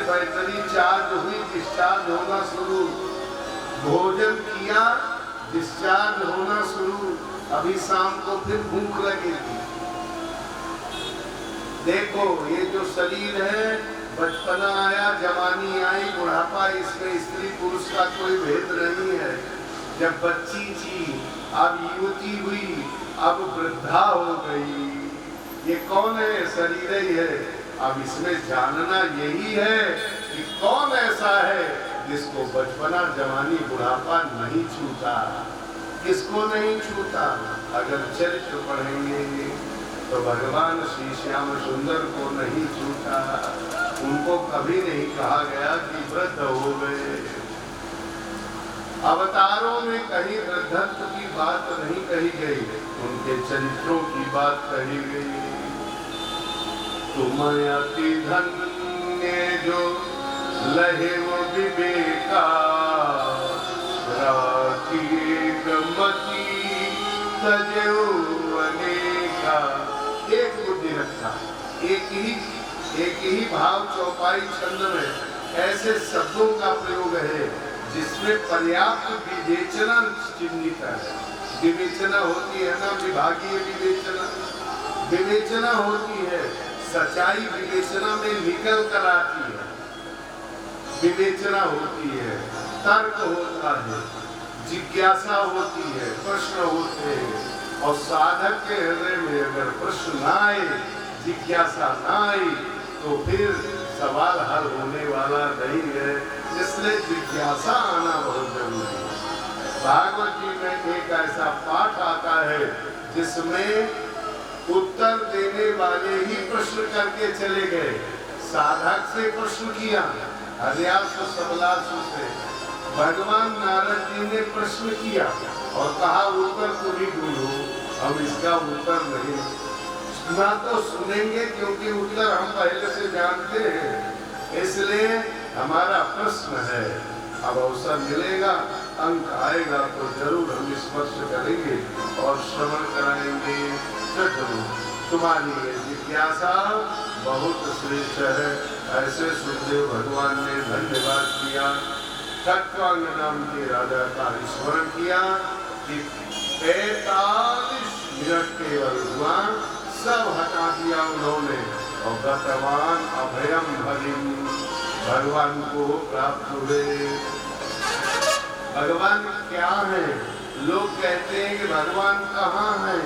Battery charge हुई, discharge होना शुरू, भोजन किया, डिस्चार्ज होना शुरू, अभी शाम को फिर भूख लगेगी। देखो ये जो शरीर है, बचपना आया, जवानी आई, बुढ़ापा, इसमें स्त्री पुरुष का कोई भेद नहीं है। जब बच्ची थी, अब युवती हुई, अब वृद्धा हो गई, ये कौन है? शरीर ही है। अब इसमें जानना यही है कि कौन ऐसा है जिसको बचपना, जवानी, बुढ़ापा नहीं छूता। किसको नहीं छूता? अगर चरित्र पढ़ेंगे तो भगवान श्री श्याम सुंदर को नहीं छूटा। उनको कभी नहीं कहा गया कि वृद्ध हो गए। अवतारों में कहीं वृद्धत्व की बात नहीं कही गई, उनके चरित्रों की बात कही गई। तुम अति धन्य जो लहिम विवेका, राखी मति तजो अनेका। एक बुद्धि रखा, एक ही भाव चौपाई छंद में ऐसे शब्दों का प्रयोग है जिसमें पर्याप्त विवेचना चिन्हित है। विवेचना होती है ना, विभागीय विवेचना, विवेचना होती है, सच्चाई विवेचना में निकल कर आती है, विवेचना होती है, तर्क होता है, जिज्ञासा होती है, प्रश्न होते हैं। और साधक के हृदय में अगर प्रश्न ना आए, जिज्ञासा ना आई, तो फिर सवाल हल होने वाला नहीं है। इसलिए जिज्ञासा आना बहुत जरूरी है। भागवत जी में एक ऐसा पाठ आता है जिसमें उत्तर देने वाले ही प्रश्न करके चले गए। साधक से प्रश्न किया, हर्यासु सबलासु से। भगवान नारद जी ने प्रश्न किया और कहा उत्तर तुम ही बोलो, हम इसका उत्तर नहीं सुना तो सुनेंगे, क्योंकि उत्तर हम पहले से जानते हैं। इसलिए हमारा प्रश्न है, अब अवसर मिलेगा, अंक आएगा तो जरूर हम स्पर्श करेंगे और श्रवण कराएंगे। चलो तुम्हारी ये जिज्ञासा बहुत श्रेष्ठ है। ऐसे सुखदेव भगवान ने धन्यवाद किया। खट्वांग नाम के राजा का स्मरण किया कि 45 मिनट केवल हुआ, सब हटा दिया उन्होंने और गतवान अभयम भरिम, भगवान को प्राप्त हुए। भगवान क्या है? लोग कहते हैं कि भगवान कहाँ है,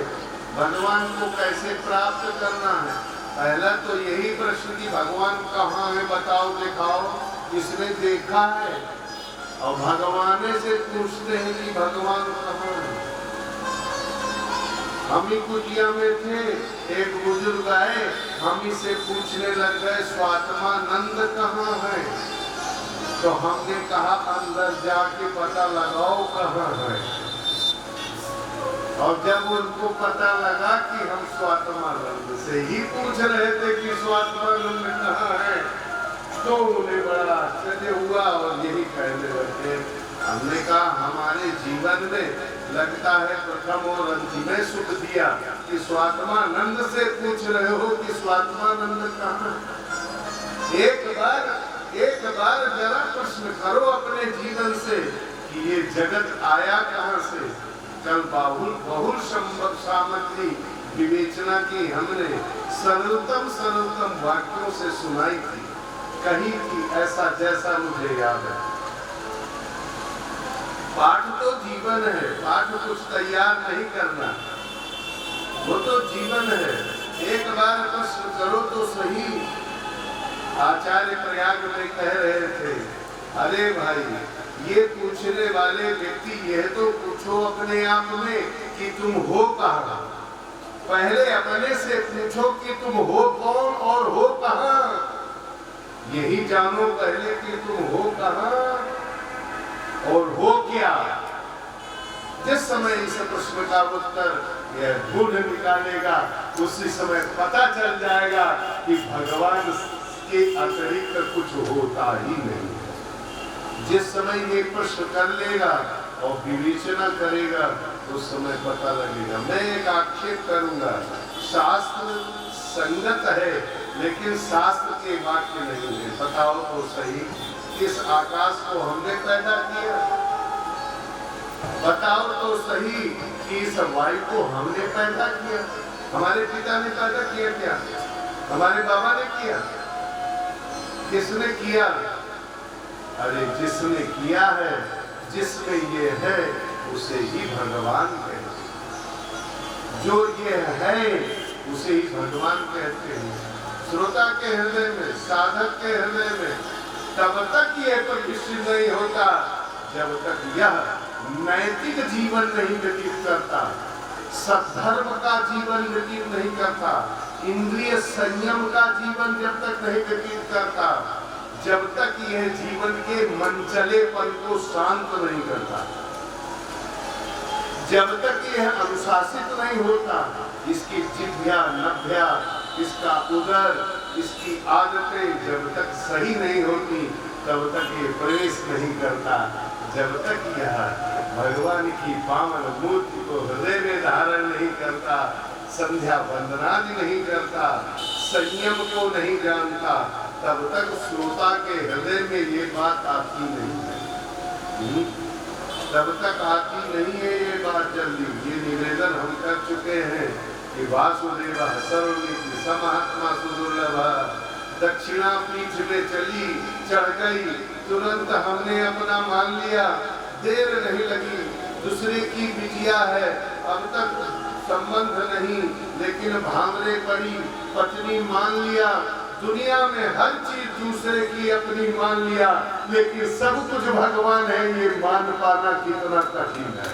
भगवान को कैसे प्राप्त करना है। पहला तो यही प्रश्न कि भगवान कहाँ है, बताओ दिखाओ, इसने देखा है? और भगवान से पूछते हैं कि भगवान कहाँ है। हम ही कुटिया में थे, एक बुजुर्ग आए, हम ही से पूछने लग गए स्वात्मानंद कहाँ है। तो हमने कहा अंदर जाके पता लगाओ कहाँ है। और जब उनको पता लगा कि हम स्वात्मानंद से ही पूछ रहे थे कि स्वात्मानंद कहाँ है, तो उन्हें बड़ा आश्चर्य हुआ और यही कहने लगे। हमने कहा हमारे जीवन में लगता है प्रथम और अंतिम सुख दिया कि स्वात्मानंद से पूछ रहे हो कि स्वात्मानंद कहाँ। एक बार जरा प्रश्न करो अपने जीवन से कि ये जगत आया कहाँ से। कल बहुल सामग्री विवेचना की हमने सरलतम वाक्यों से सुनाई थी, कही थी, ऐसा जैसा मुझे याद है। पाठ तो जीवन है, पाठ कुछ तैयार नहीं करना, वो तो जीवन है। एक बार प्रश्न करो तो सही। आचार्य प्रयाग में कह रहे थे, अरे भाई ये पूछने वाले व्यक्ति यह तो पूछो अपने आप में कि तुम हो कहाँ। पहले अपने से पूछो कि तुम हो कौन और हो कहाँ। यही जानो पहले कि तुम हो कहाँ और हो क्या। जिस समय इस प्रश्न का उत्तर यह ढूंढ निकालेगा, उसी समय पता चल जाएगा कि भगवान के अतिरिक्त कुछ होता ही नहीं। जिस समय ये प्रश्न कर लेगा और विवेचना करेगा, उस समय पता लगेगा। मैं एक आक्षेप करूंगा, शास्त्र संगत है लेकिन शास्त्र के वाक्य नहीं है। बताओ तो सही, इस आकाश को हमने पैदा किया? बताओ तो सही कि इस वायु को हमने पैदा किया? हमारे पिता ने पैदा किया क्या? हमारे बाबा ने किया? किसने किया? अरे जिसने किया है, जिसमें ये है, उसे ही भगवान कहते हैं। जो ये है उसे ही भगवान कहते हैं। श्रोता के हृदय में, साधक के हृदय में तब तक यह प्रतिष्ठित नहीं होता जब तक यह नैतिक जीवन नहीं व्यतीत करता, सद्धर्म का जीवन व्यतीत नहीं करता, इंद्रिय संयम का जीवन जब तक नहीं व्यतीत करता, जब तक यह जीवन के मनचलेपन को शांत नहीं करता, जब तक यह अनुशासित नहीं होता, इसकी जिह्वा, नभ्या, इसका उदर, इसकी आदतें जब तक सही नहीं होती, तब तक ये प्रवेश नहीं करता। जब तक यह भगवान की पावन मूर्ति को हृदय में धारण नहीं करता, संध्या वंदनादि नहीं करता, संयम को नहीं जानता, तब तक श्रोता के हृदय में ये बात आती नहीं है। तब तक आती नहीं है ये बात जल्दी। ये निवेदन हम कर चुके हैं कि वासुदेव सर्वमिति समहात्मा सुदुर्लभ। दक्षिणा पीठ में चली, चढ़ गई, तुरंत हमने अपना मान लिया, देर नहीं लगी। दूसरे की बिटिया है, अब तक संबंध नहीं, लेकिन भांगरे पड़ी, पत्नी मान लिया। दुनिया में हर चीज दूसरे की अपनी मान लिया, लेकिन सब कुछ भगवान है ये मान पाना कितना कठिन है,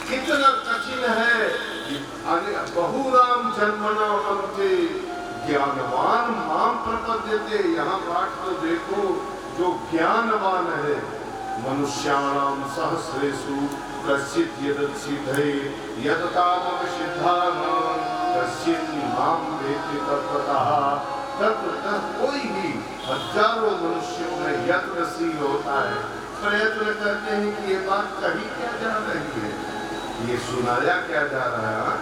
कितना कठिन है। बहुराम जन्मना अंते ज्ञानवान माम प्रपद्यते। यहाँ पाठ तो देखो, जो ज्ञानवान है, मनुष्याणाम सहस्रेषु कश्चित् यदसिद्धये यदतामपि सिद्धानां कश्चित् मां वेत्ति तत्त्वतः। तत्वतः कोई भी हजारों मनुष्यों में यत्नशील होता है, प्रयत्न करते हैं कि ये बात कही क्या जा रही है, ये सुनाया क्या जा रहा है।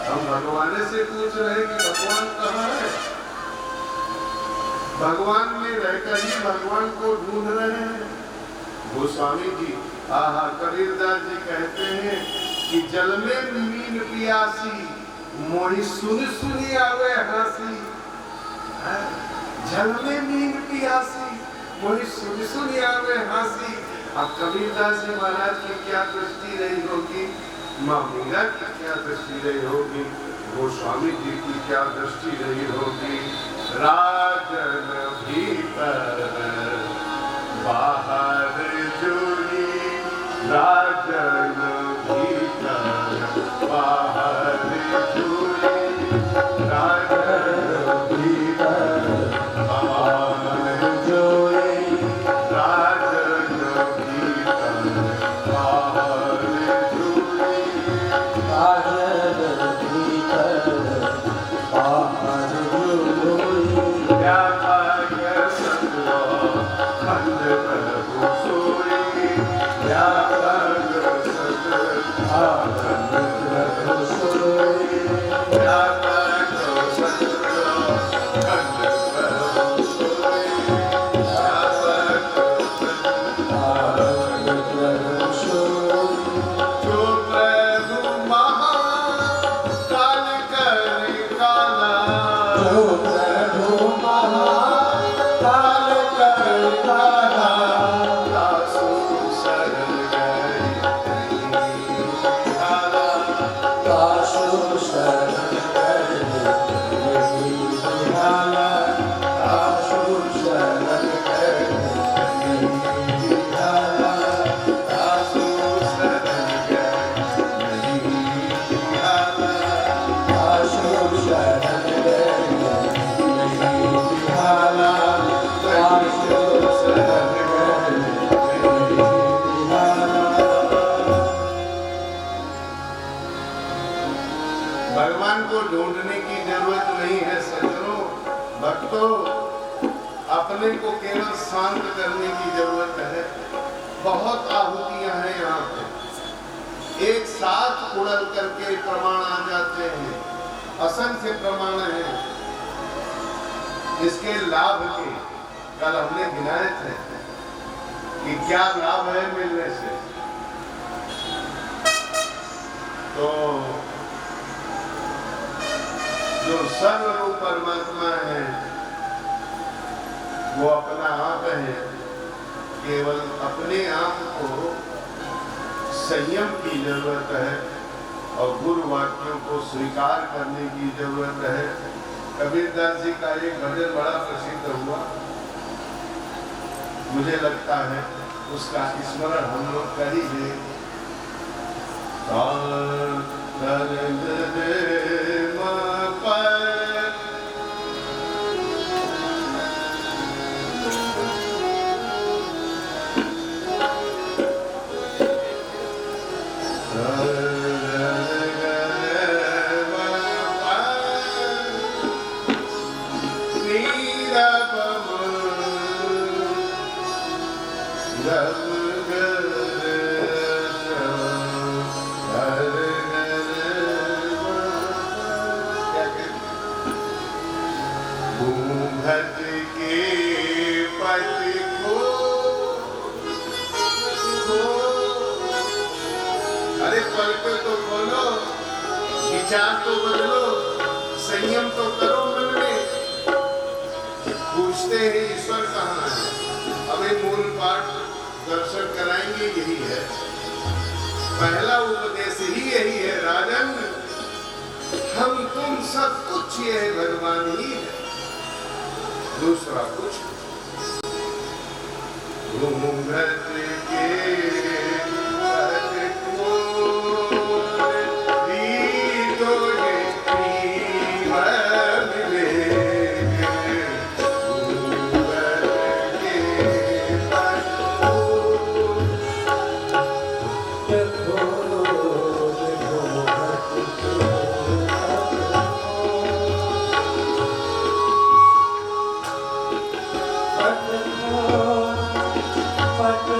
हम भगवान से पूछ रहे हैं कि भगवान कहाँ है? भगवान में रहकर ही भगवान को ढूंढ रहे हैं। गोस्वामी जी, कबीरदास जी कहते हैं कि जल में मीन पियासी, मोहि सुन सुनी आवे हंसी। जल में मीन पियासी, मोहि सुन सुनी आवे हंसी। अब कबीरदास जी महाराज की क्या दृष्टि रही होगी, माँ मीरा की क्या दृष्टि रही होगी, गोस्वामी जी की क्या दृष्टि रही होगी। राजन भीतर बाहर जुड़ी, राजन भीतर बाहर जुड़ी, राजन भीतर बाहर जुड़ी, राजन भीतर बाहर जुड़ी, राजन भीतर बाहर जुड़ी। क्या भाग्य सतलो खंड प्रभु सोई, क्या भाग्य सतलो खंड प्रभु सोई, क्या भाग्य सतलो खंड प्रभु सोई, क्या भाग्य सतलो प्रभु सोई। जो प्रभु महाकाल करि काला, जो प्रभु महाकाल करि काला, दासु शरण गए नहीं काला, दासु शरण गए नहीं काला, दासु शरण गए नहीं काला, दासु शरण गए नहीं काला, दासु शरण गए नहीं काला, दासु शरण गए नहीं काला। भगवान को ढूंढने की जरूरत नहीं है सज्जनों, भक्तों, अपने को केवल शांत करने की जरूरत है। बहुत आहुतियां हैं यहाँ पे, एक साथ उड़ल करके प्रमाण आ जाते हैं, असंख्य प्रमाण हैं इसके लाभ के। कल हमने गिनाए थे कि क्या लाभ है मिलने से। तो जो सर्वरूप परमात्मा है वो अपना आप है। केवल अपने आप को संयम की जरूरत है और गुरु वाक्यों को स्वीकार करने की जरूरत है। कबीरदास जी का एक भजन बड़ा प्रसिद्ध हुआ, मुझे लगता है उसका स्मरण हम लोग कर ही दें। अरे पल पे तो बोलो, विचार तो बदलो, संयम तो करो मन में। पूछते हैं ईश्वर कहाँ है। अभी मूल पाठ दर्शन कराएंगे, यही है पहला उपदेश ही यही है। राजन हम तुम सब कुछ ये है, भगवान ही है, दूसरा कुछ। घूंघट के But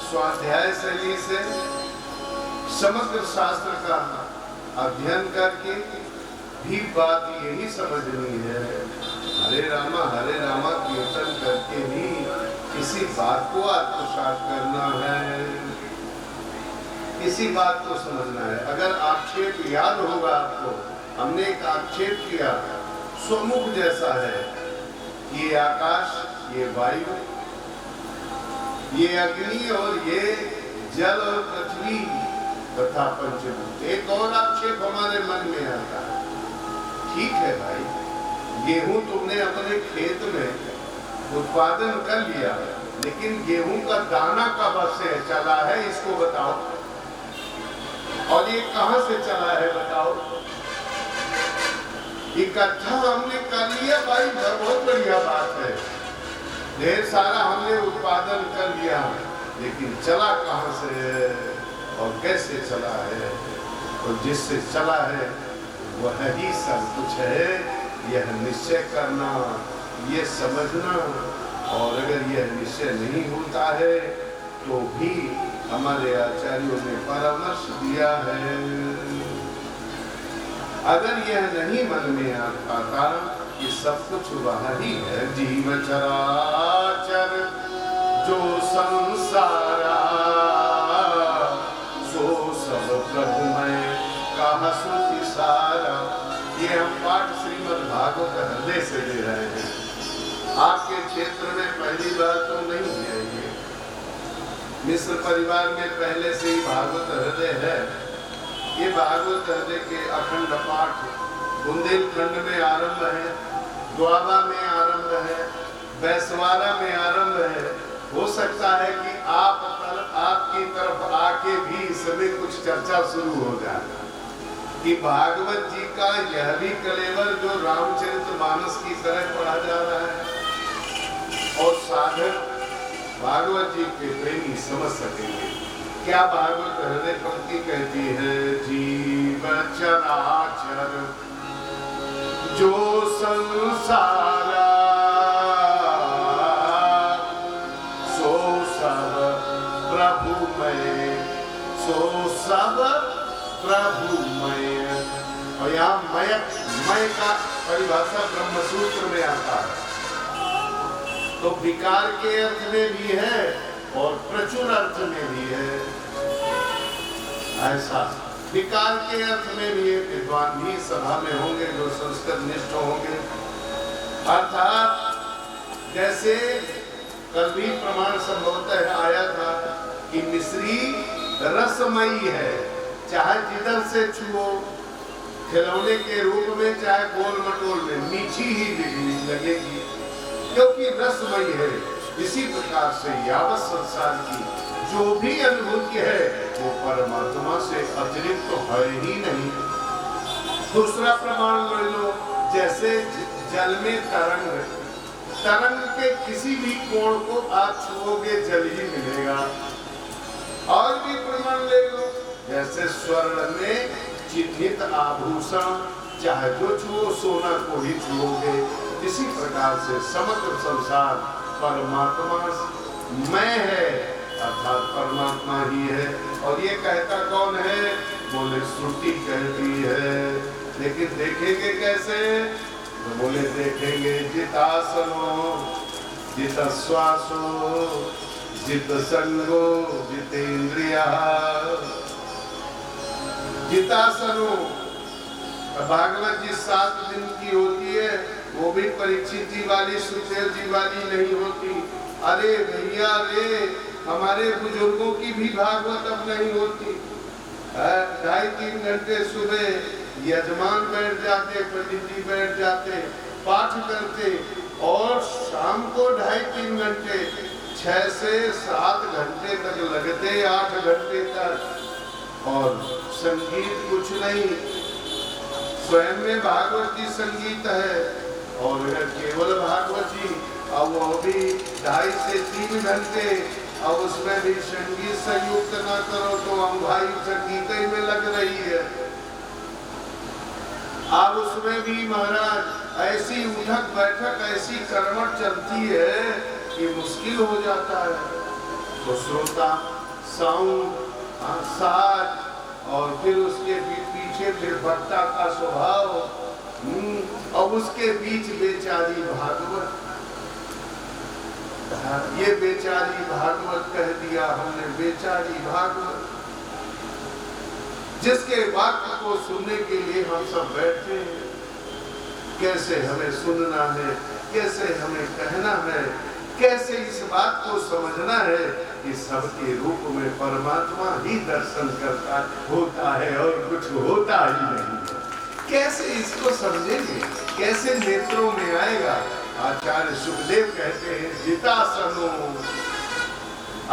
स्वाध्याय शैली से समग्र शास्त्र का अध्ययन करके भी बात यही समझनी है, हरे रामा कीर्तन करके भी किसी बात को आत्मसात करना है, इसी बात को समझना है। अगर आक्षेप याद होगा आपको, हमने एक आक्षेप किया स्वमुख जैसा है, ये आकाश, ये वायु, ये अग्नि और ये जल और पृथ्वी तथा पंचभूत। एक और आक्षेप हमारे मन में आता है, ठीक है भाई, गेहूं तुमने अपने खेत में उत्पादन कर लिया, लेकिन गेहूं का दाना कब से चला है इसको बताओ, और ये कहां से चला है बताओ। इकट्ठा हमने कर लिया भाई, बहुत बढ़िया बात है, ढेर सारा हमने उत्पादन कर लिया, लेकिन चला कहां से और कैसे चला है, और जिससे चला है वह ही सब कुछ है, यह निश्चय करना, ये समझना। और अगर यह निश्चय नहीं होता है तो भी हमारे आचार्यों ने परामर्श दिया है, अगर यह नहीं मन में आता कि सब कुछ वह ही है, जीव चराचर जो संसारा, सो सब प्रभु में कहा श्रुति सारा। ये हम पाठ श्रीमद् भागवत हृदय से दे रहे हैं, आपके क्षेत्र में पहली बार तो नहीं है, ये मिश्र परिवार में पहले से ही भागवत हृदय है। ये भागवत हृदय के अखंड पाठ बुंदेलखंड में आरंभ है, द्वाबा में आरंभ है, बैसवारा में आरंभ है। हो सकता है कि आपकी तरफ आके भी इसमें कुछ चर्चा शुरू हो जाए कि भागवत जी का यह भी कलेवर जो रामचरितमानस की तरह पढ़ा जा रहा है, और साधक भागवत जी के प्रेमी समझ सकेंगे क्या भागवत हृदय पंक्ति कहती है। जीव चराचर जो संसारा, सो सब प्रभुमय, सो सब प्रभुमय। और यहाँ मय का परिभाषा ब्रह्मसूत्र में आता है, तो विकार के अर्थ में भी है और प्रचुर अर्थ में भी है। ऐसा विकार के अर्थ में भी है, विद्वान भी सभा में होंगे जो संस्कृत निष्ठ होंगे, अर्थात जैसे कल भी प्रमाण संभवतः आया था कि मिश्री रसमयी है, चाहे जिधर से छुओ, खिलौने के रूप में चाहे गोल मटोल में, मीठी ही लगेगी क्योंकि रसमयी है। इसी प्रकार से यावत संसार की जो भी अनुभूति है वो परमात्मा से अतिरिक्त तो है ही नहीं। दूसरा प्रमाण ले लो, जैसे जल में तरंग, तरंग के किसी भी कोण को आप छुओगे जल ही मिलेगा। और भी प्रमाण ले लो, जैसे स्वर्ण में चिन्हित आभूषण, चाहे जो छुओ सोना को ही छुओगे। इसी प्रकार से समग्र संसार परमात्मा मैं है, अर्थात परमात्मा ही है। और ये कहता कौन है? बोले श्रुति कहती है, लेकिन देखेंगे कैसे? तो बोले देखेंगे जितासनो जित श्वासो जित संगो जितेंद्रिया। जितासनो भागवत जी 7 दिन की होती है, वो भी परीक्षित जी वाली सुखदेव जी वाली नहीं होती। अरे भैया रे, हमारे बुजुर्गों की भी भागवत अब नहीं होती। 2.5-3 घंटे सुबह यजमान बैठ जाते, पंडित जी बैठ जाते, पाठ करते, और शाम को 2.5-3 घंटे, 6 से 7 घंटे तक लगते, 8 घंटे तक, और संगीत कुछ नहीं। स्वयं में भागवत जी संगीत है, और केवल भागवत जी, अब वो भी 2.5 से 3 घंटे, अब उसमें भी संगीत संयुक्त ना करो तो हम भाई संगीत ही में लग रही है। अब उसमें भी महाराज ऐसी उठक बैठक, ऐसी करवट चलती है कि मुश्किल हो जाता है। तो श्रोता, साउंड, साज, और फिर उसके पीछे फिर भक्ता का स्वभाव, और उसके बीच बेचारी भागवत। ये बेचारी भागवत कह दिया हमने, बेचारी भागवत, जिसके वाक्य को सुनने के लिए हम सब बैठे हैं। कैसे हमें सुनना है, कैसे हमें कहना है, कैसे इस बात को समझना है कि सबके रूप में परमात्मा ही दर्शन करता होता है और कुछ होता ही नहीं है। कैसे इसको समझेंगे, कैसे नेत्रों में आएगा? आचार्य सुखदेव कहते हैं जितासनो,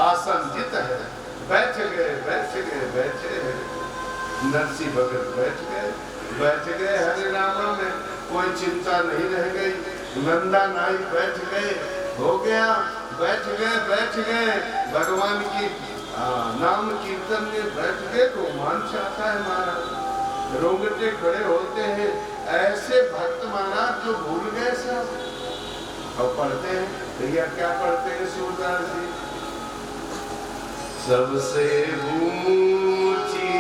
आसन जित है, बैठ गए बैठे हैं। नरसी भगत बैठ गए हरे रामा में, कोई चिंता नहीं रह गई। नंदा नाई बैठ गए, हो गया, बैठ गए भगवान की नाम कीर्तन में बैठ गए, रोमांच आता है महाराज, रोंगटे खड़े होते हैं। ऐसे भक्त महाराज जो भूल गए सब, अब पढ़ते हैं भैया, क्या पढ़ते हैं सूरदास जी? सबसे ऊंची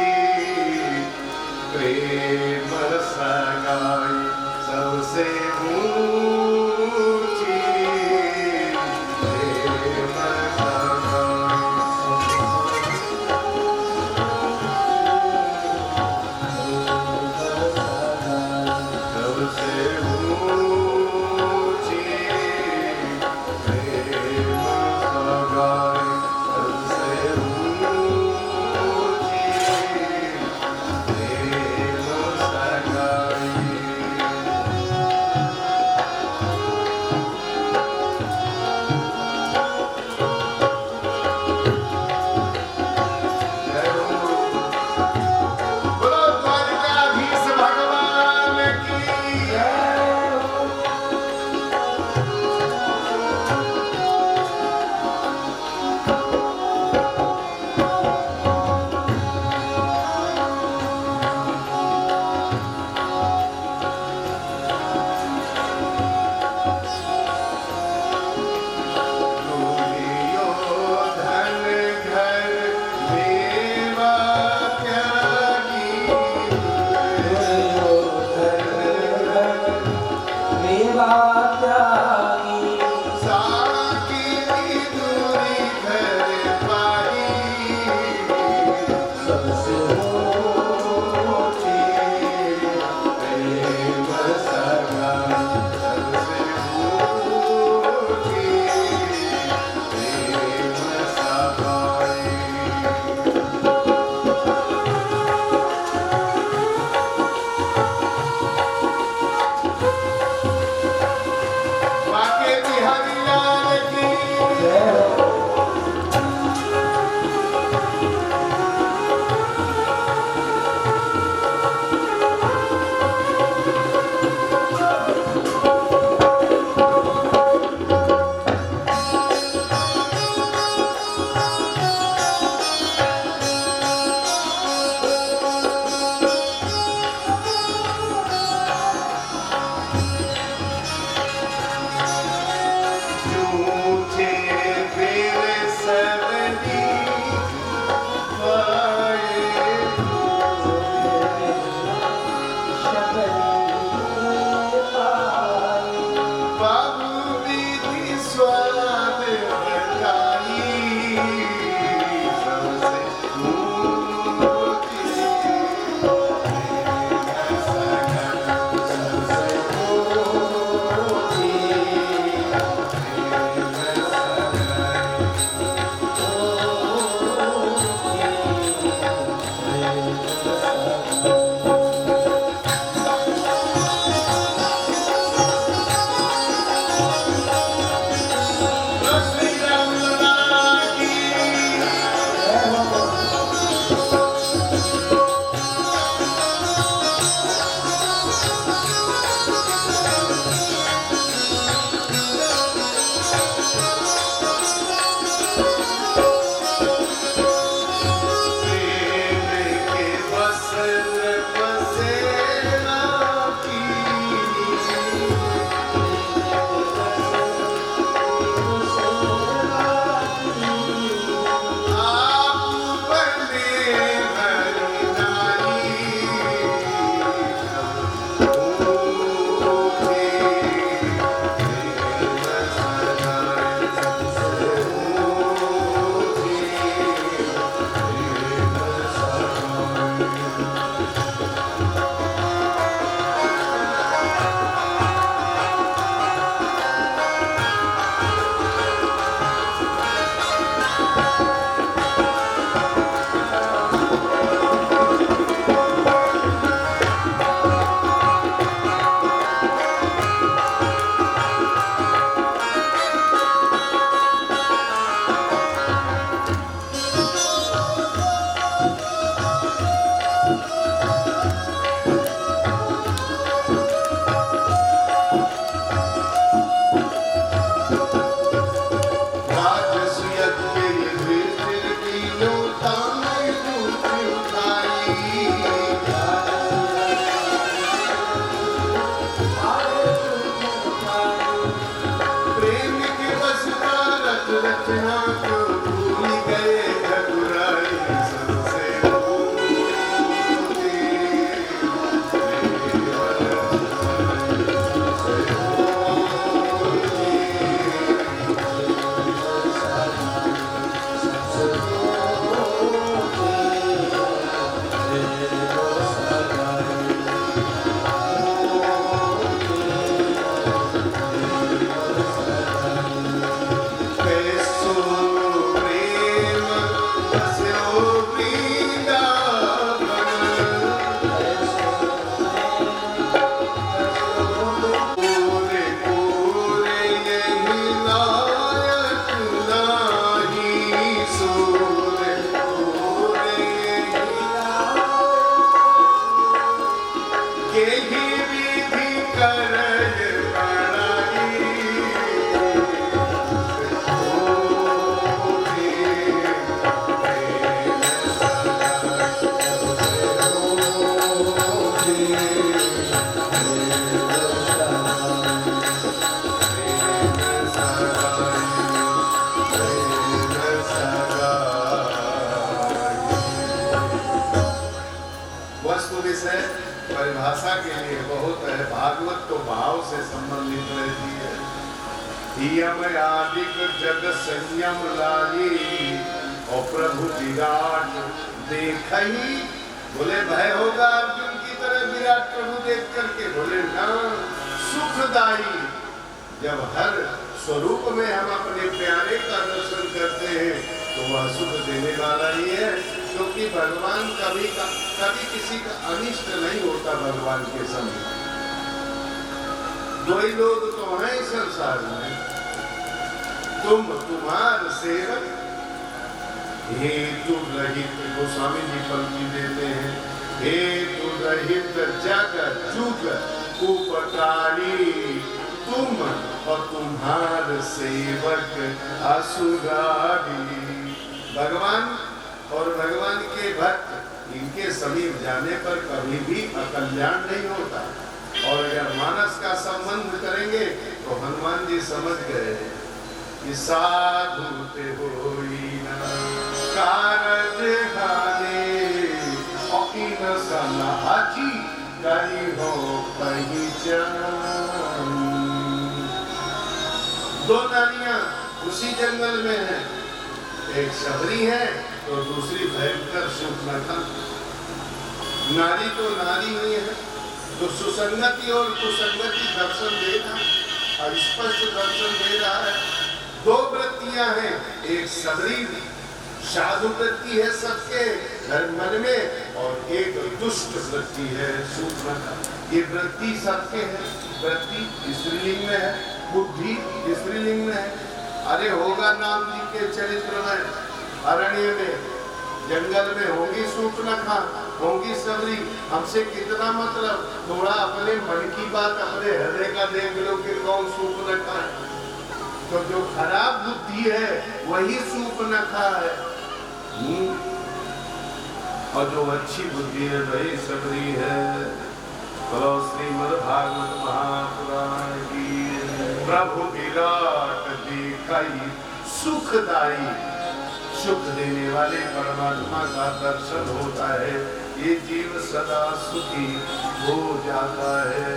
प्रेम सगाई, सबसे ऊंची प्रेम सगाई, सबसे होता है। भागवत तो भाव से संबंधित रहती है। यम आदिक जग संयम लाई और प्रभु विराट देखई। बोले भय होगा अर्जुन की तरह विराट प्रभु देख करके? बोले ना, सुखदाई। जब हर स्वरूप में हम अपने प्यारे का दर्शन करते हैं तो वह सुख देने वाला ही है, क्योंकि भगवान कभी किसी का अनिष्ट नहीं होता। भगवान के समय दो ही लोग तो हैं इस संसार में, तुम तुम्हार सेवक। हेतु रहित, गोस्वामी जी पंक्ति देते हैं, हेतु रहित जग जुग उपकारी, तुम और तुम्हार सेवक असुरारी। भगवान और भगवान के भक्त, इनके समीप जाने पर कभी भी अकल्याण नहीं होता। और अगर मानस का संबंध करेंगे तो हनुमान जी समझ गए कि साधु ते होई न कारज गाने और इन सनाची करी हो पहचान। दो नारियां उसी जंगल में हैं, एक शबरी है तो दूसरी भयंकर शूर्पणखा। नारी तो नारी ही है, तो सुसंगति और कुसंगति दर्शन देना, स्पष्ट दर्शन दे रहा है। दो वृत्तियां हैं, एक शबरी साधु वृत्ति है सबके मन में, और एक दुष्ट वृत्ति है शूर्पणखा। ये वृत्ति सबके है। वृत्ति स्त्रीलिंग में है, बुद्धि स्त्रीलिंग में है। अरे होगा नाम जी के चरित्र में, अरण्य में जंगल में होगी शूर्पणखा, होगी शबरी। हमसे कितना मतलब, थोड़ा अपने मन की बात अपने हृदय का देख लो कि कौन शूर्पणखा है। तो जो खराब बुद्धि है वही शूर्पणखा है, और जो अच्छी बुद्धि है वही शबरी है। बोलो श्रीमद् भागवत महापुराण की। प्रभु विराट देखई सुखदाई, सुख देने वाले परमात्मा का दर्शन होता है, ये जीव सदा सुखी हो जाता है।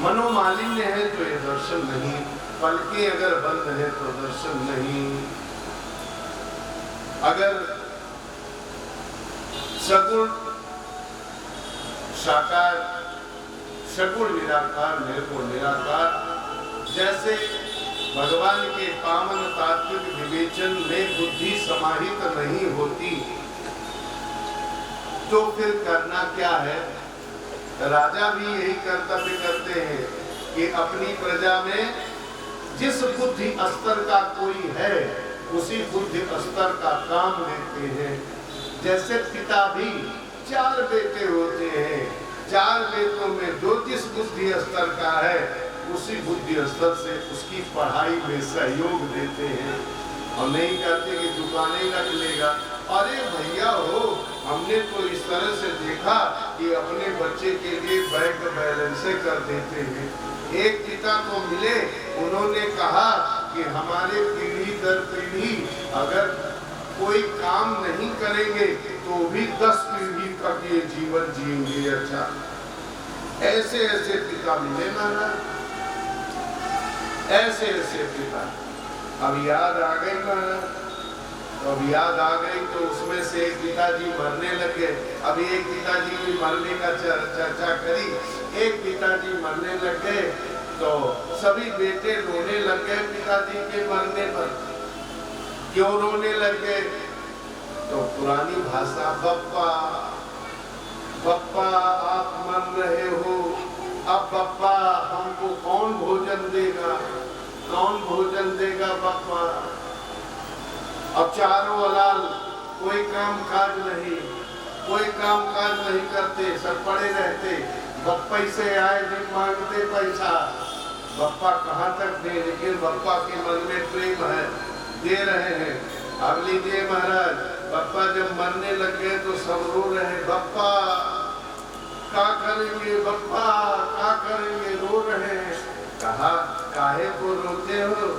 मनोमालिन्य है तो ये दर्शन नहीं, पलकें अगर बंद है तो दर्शन नहीं। अगर सगुण साकार, सगुण निराकार, निर्गुण निराकार, जैसे भगवान के पावन तात्विक विवेचन में बुद्धि समाहित नहीं होती तो फिर करना क्या है? राजा भी यही कर्तव्य करते हैं कि अपनी प्रजा में जिस बुद्धि स्तर का कोई है उसी बुद्धि स्तर का काम लेते हैं। जैसे पिता भी 4 बेटे होते हैं, 4 बेटों में जो जिस बुद्धि स्तर का है उसी बुद्धि स्तर से उसकी पढ़ाई में सहयोग देते हैं, और नहीं कहते कि दुकानें रख लेगा। अरे भैया हो, हमने तो इस तरह से देखा कि अपने बच्चे के लिए बैंक बैलेंस कर देते हैं। एक पिता को मिले, उन्होंने कहा कि हमारे पीढ़ी दर पीढ़ी अगर कोई काम नहीं करेंगे तो भी 10 पीढ़ी तक ये जीवन जिएंगे। अच्छा, ऐसे ऐसे पिता मिले महाराज, ऐसे ऐसे पिता। अब याद आ गई महाराज, तो अब याद आ गई तो उसमें से एक पिताजी मरने लगे। अब एक पिताजी भी मरने का चर्चा करी, एक पिताजी मरने लगे तो सभी बेटे रोने लग गए पिताजी के मरने पर। क्यों रोने लग गए? तो पुरानी भाषा, बप्पा बप्पा आप मर रहे हो, अब बप्पा हमको कौन भोजन देगा, कौन भोजन देगा बप्पा। अब चारों औलाद कोई काम काज नहीं, कोई काम काज नहीं करते, सब पड़े रहते। बप्पा से आए दिन मांगते पैसा, बप्पा कहाँ तक दे, लेकिन बप्पा के मन में प्रेम है, दे रहे हैं। अब लीजिए महाराज, बप्पा जब मरने लग गए तो सब रो रहे, बप्पा क्या करेंगे, बप्पा क्या करेंगे, रो रहे हैं। कहा काहे को रोते हो,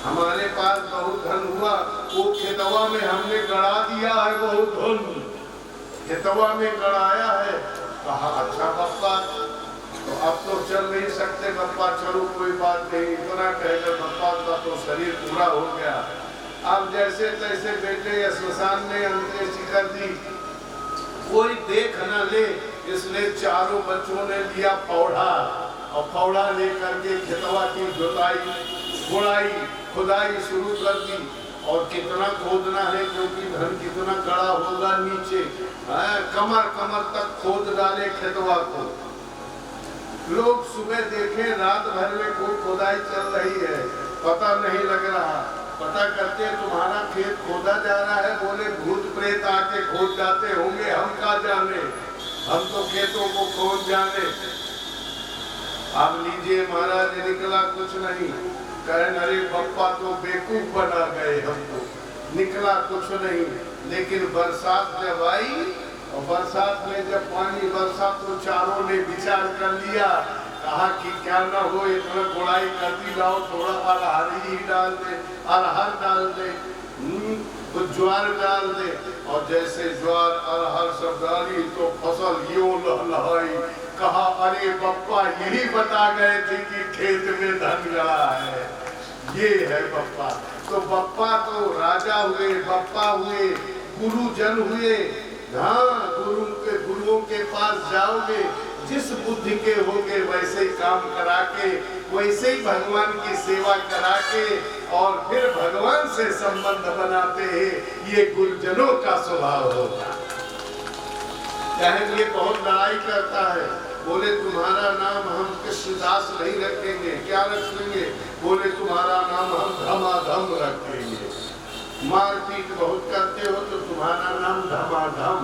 हमारे पास बहुत धन हुआ, वो खेतवा में हमने गड़ा दिया है, बहुत धन खेतवा में गड़ाया है, अब तो चल नहीं सकते बप्पा, चलो कोई बात नहीं, इतना कहकर बप्पा का तो शरीर पूरा हो गया। अब जैसे तैसे बेटे स्मशान में अंत्येष्टि कर दी, कोई देख न ले, इसलिए चारों बच्चों ने लिया पौड़ा और पौड़ा लेकर के खेतवा की जुताई गुड़ाई खुदाई शुरू कर दी। और कितना खोदना है, क्योंकि धन कितना कड़ा होगा नीचे, कमर कमर तक खोद डाले खेतवा को। लोग सुबह देखे रात भर में कोई खुदाई चल रही है, पता नहीं लग रहा। पता करते तुम्हारा खेत खोदा जा रहा है, बोले भूत प्रेत आके खोद जाते होंगे, हम क्या जाने, हम तो खेतों को खोद जाने। अब लीजिए महाराज, निकला कुछ नहीं। कहें अरे बप्पा तो बेवकूफ बना गए हमको, निकला कुछ नहीं। लेकिन बरसात जब आई और बरसात में जब पानी बरसा तो चारों ने विचार कर लिया, कहा कि क्या ना हो इतना गुड़ाई कर दी, लाओ थोड़ा अरहर ही डाल दे, अरहर डाल दे, तो ज्वार डाल दे। और जैसे ज्वार अरहर सब डाली तो फसल यूं लहलहाई। कहा अरे बप्पा यही बता गए थे कि खेत में धन गड़ा है, ये है बप्पा। तो बप्पा तो राजा हुए, बप्पा हुए, गुरुजन हुए। हाँ, गुरुओं के पास जाओगे, जिस बुद्धि के होगे वैसे ही काम करा के, वैसे ही भगवान की सेवा करा के और फिर भगवान से संबंध बनाते हैं। ये गुरुजनों का स्वभाव होता है। कहेंगे बहुत लड़ाई करता है, बोले तुम्हारा नाम हम कृष्णदास नहीं रखेंगे, क्या रखेंगे? बोले तुम्हारा नाम हम धमाधम रखेंगे। मारपीट बहुत करते हो तो तुम्हारा नाम धमाधम।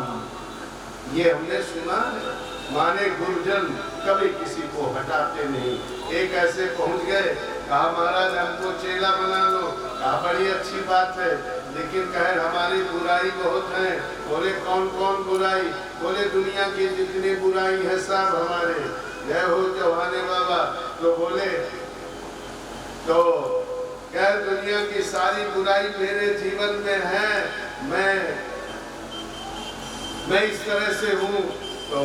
ये हमने सुना है। माने गुरुजन कभी किसी को हटाते नहीं। एक ऐसे पहुंच गए, कहा महाराज हमको चेला बना लो। कहा बड़ी अच्छी बात है, लेकिन कहे हमारी बुराई बहुत है। बोले कौन कौन बुराई? बोले दुनिया की जितनी बुराई है सब हमारे। जय हो चौहाने बाबा। तो बोले तो क्या दुनिया की सारी बुराई मेरे जीवन में है, मैं इस तरह से हूँ। तो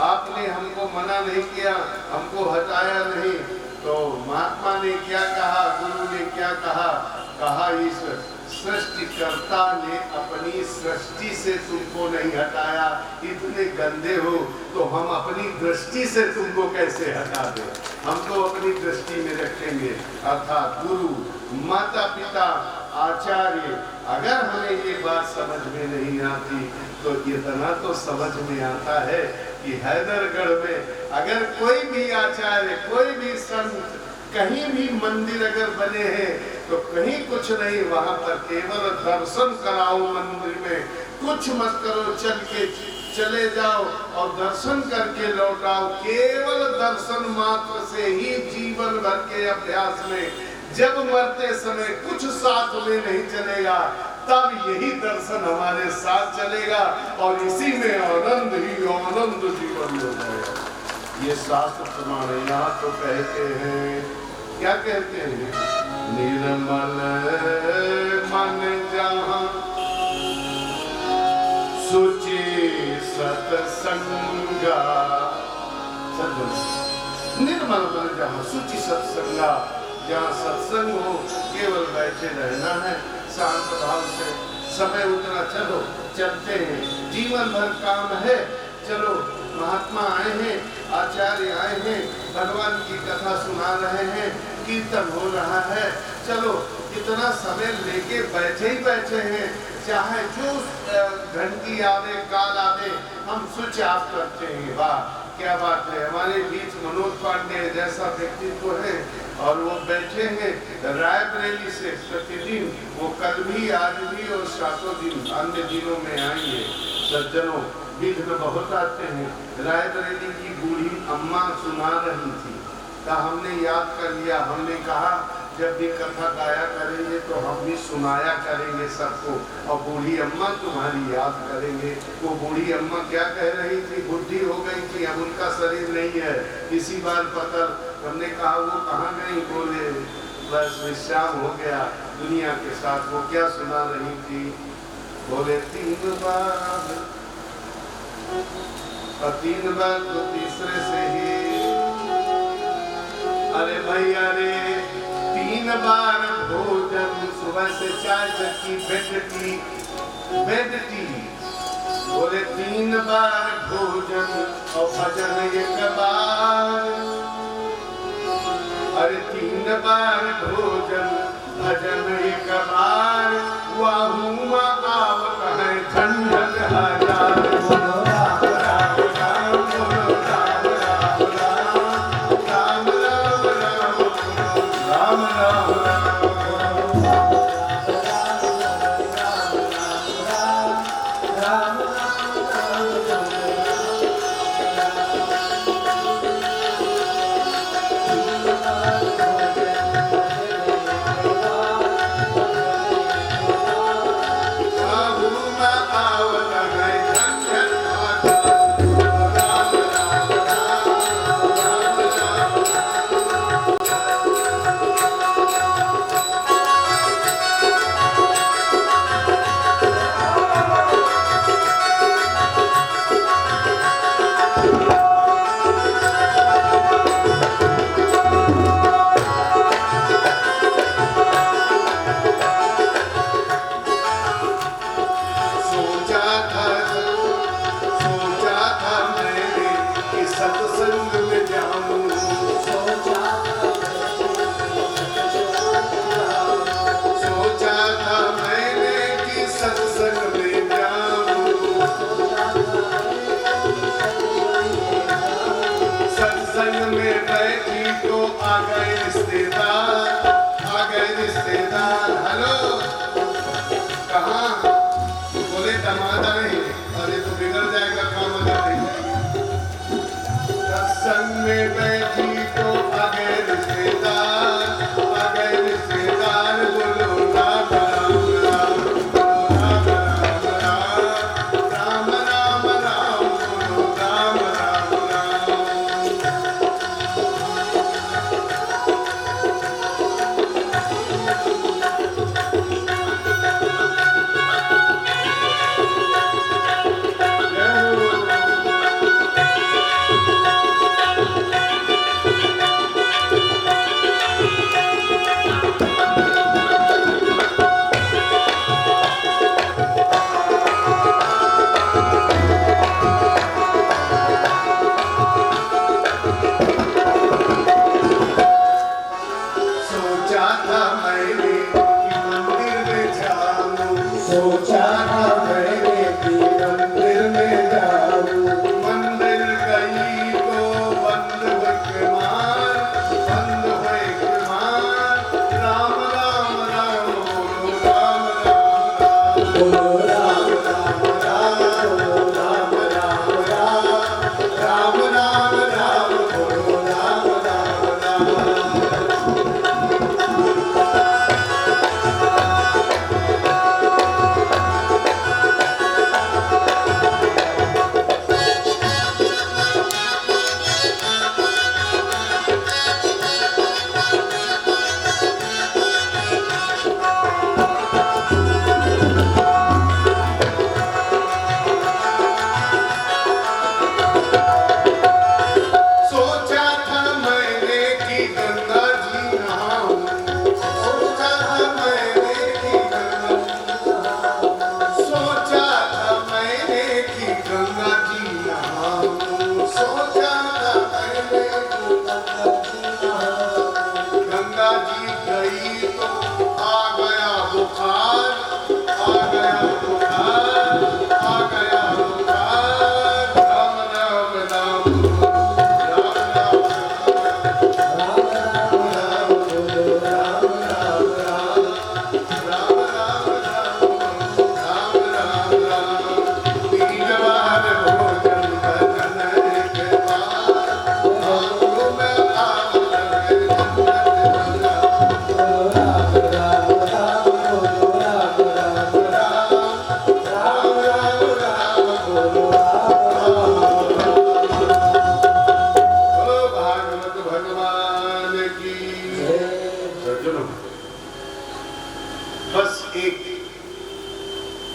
आपने हमको मना नहीं किया, हमको हटाया नहीं। तो महात्मा ने क्या कहा, गुरु ने क्या कहा? कहा इस सृष्टिकर्ता ने अपनी सृष्टि से तुमको नहीं हटाया। इतने गंदे हो तो हम अपनी दृष्टि से तुमको कैसे हटा दें? हम तो अपनी दृष्टि में रखेंगे। अर्थात गुरु, माता पिता, आचार्य, अगर हमें ये बात समझ में नहीं आती तो इतना तो समझ में आता है कि हैदरगढ़ में अगर कोई भी आचार्य, कोई भी संत, कहीं भी मंदिर अगर बने हैं तो कहीं कुछ नहीं, वहां पर केवल दर्शन कराओ। मंदिर में कुछ मत करो, चले जाओ और दर्शन करके लौटाओ। केवल दर्शन मात्र से ही जीवन भर के अभ्यास में, जब मरते समय कुछ साथ में नहीं चलेगा, तब यही दर्शन हमारे साथ चलेगा और इसी में आनंद ही आनंद जीवन हो जाएगा। ये शास्त्र प्रमाण है। यहाँ तो कहते हैं, क्या कहते हैं? निर्मल मन जहाँ सुचि सत्संगा। निर्मल मन जहाँ सुचि सत्संगा, जहाँ सत्संग हो केवल बैठे रहना है शांत भाव से। समय उतना चलो, चलते हैं, जीवन भर काम है, चलो। महात्मा आए हैं, आचार्य आए हैं, भगवान की कथा सुना रहे हैं, कीर्तन हो रहा है, चलो। इतना समय लेके बैठे ही बैठे हैं, चाहे जो घंटी आवे, काल आवे, हम स्विच ऑफ करते हैं। वाह क्या बात है! हमारे बीच मनोज पांडे जैसा व्यक्तित्व है और वो बैठे हैं रायबरेली से प्रतिदिन। वो कल भी, आज भी और सातों दिन अन्य दिनों में आएंगे। सज्जनों, विघ्न बहुत आते हैं। रायबरेली की बूढ़ी अम्मा सुना रही थी, तो हमने याद कर लिया। हमने कहा जब भी कथा गाया करेंगे तो हम भी सुनाया करेंगे सबको, और बूढ़ी अम्मा तुम्हारी याद करेंगे। वो बूढ़ी अम्मा क्या कह रही थी? बुढ़ी हो गई थी, अब उनका शरीर नहीं है। इसी बार पता, हमने कहा वो कहाँ गई? बोले बस विश्राम हो गया दुनिया के साथ। वो क्या सुना रही थी? बोले 3 बार और 3 बार तो तीसरे से ही अरे भैया रे 3 बार भोजन, सुबह से चाय तक की बेड टी, बोले 3 बार भोजन और भजन 1 बार। अरे 3 बार भोजन भजन 1 बार, वाहुआ आवत है झंझट हजार। बोलो राम राम राम, बोलो राम राम राम, राम राम राम, राम राम राम।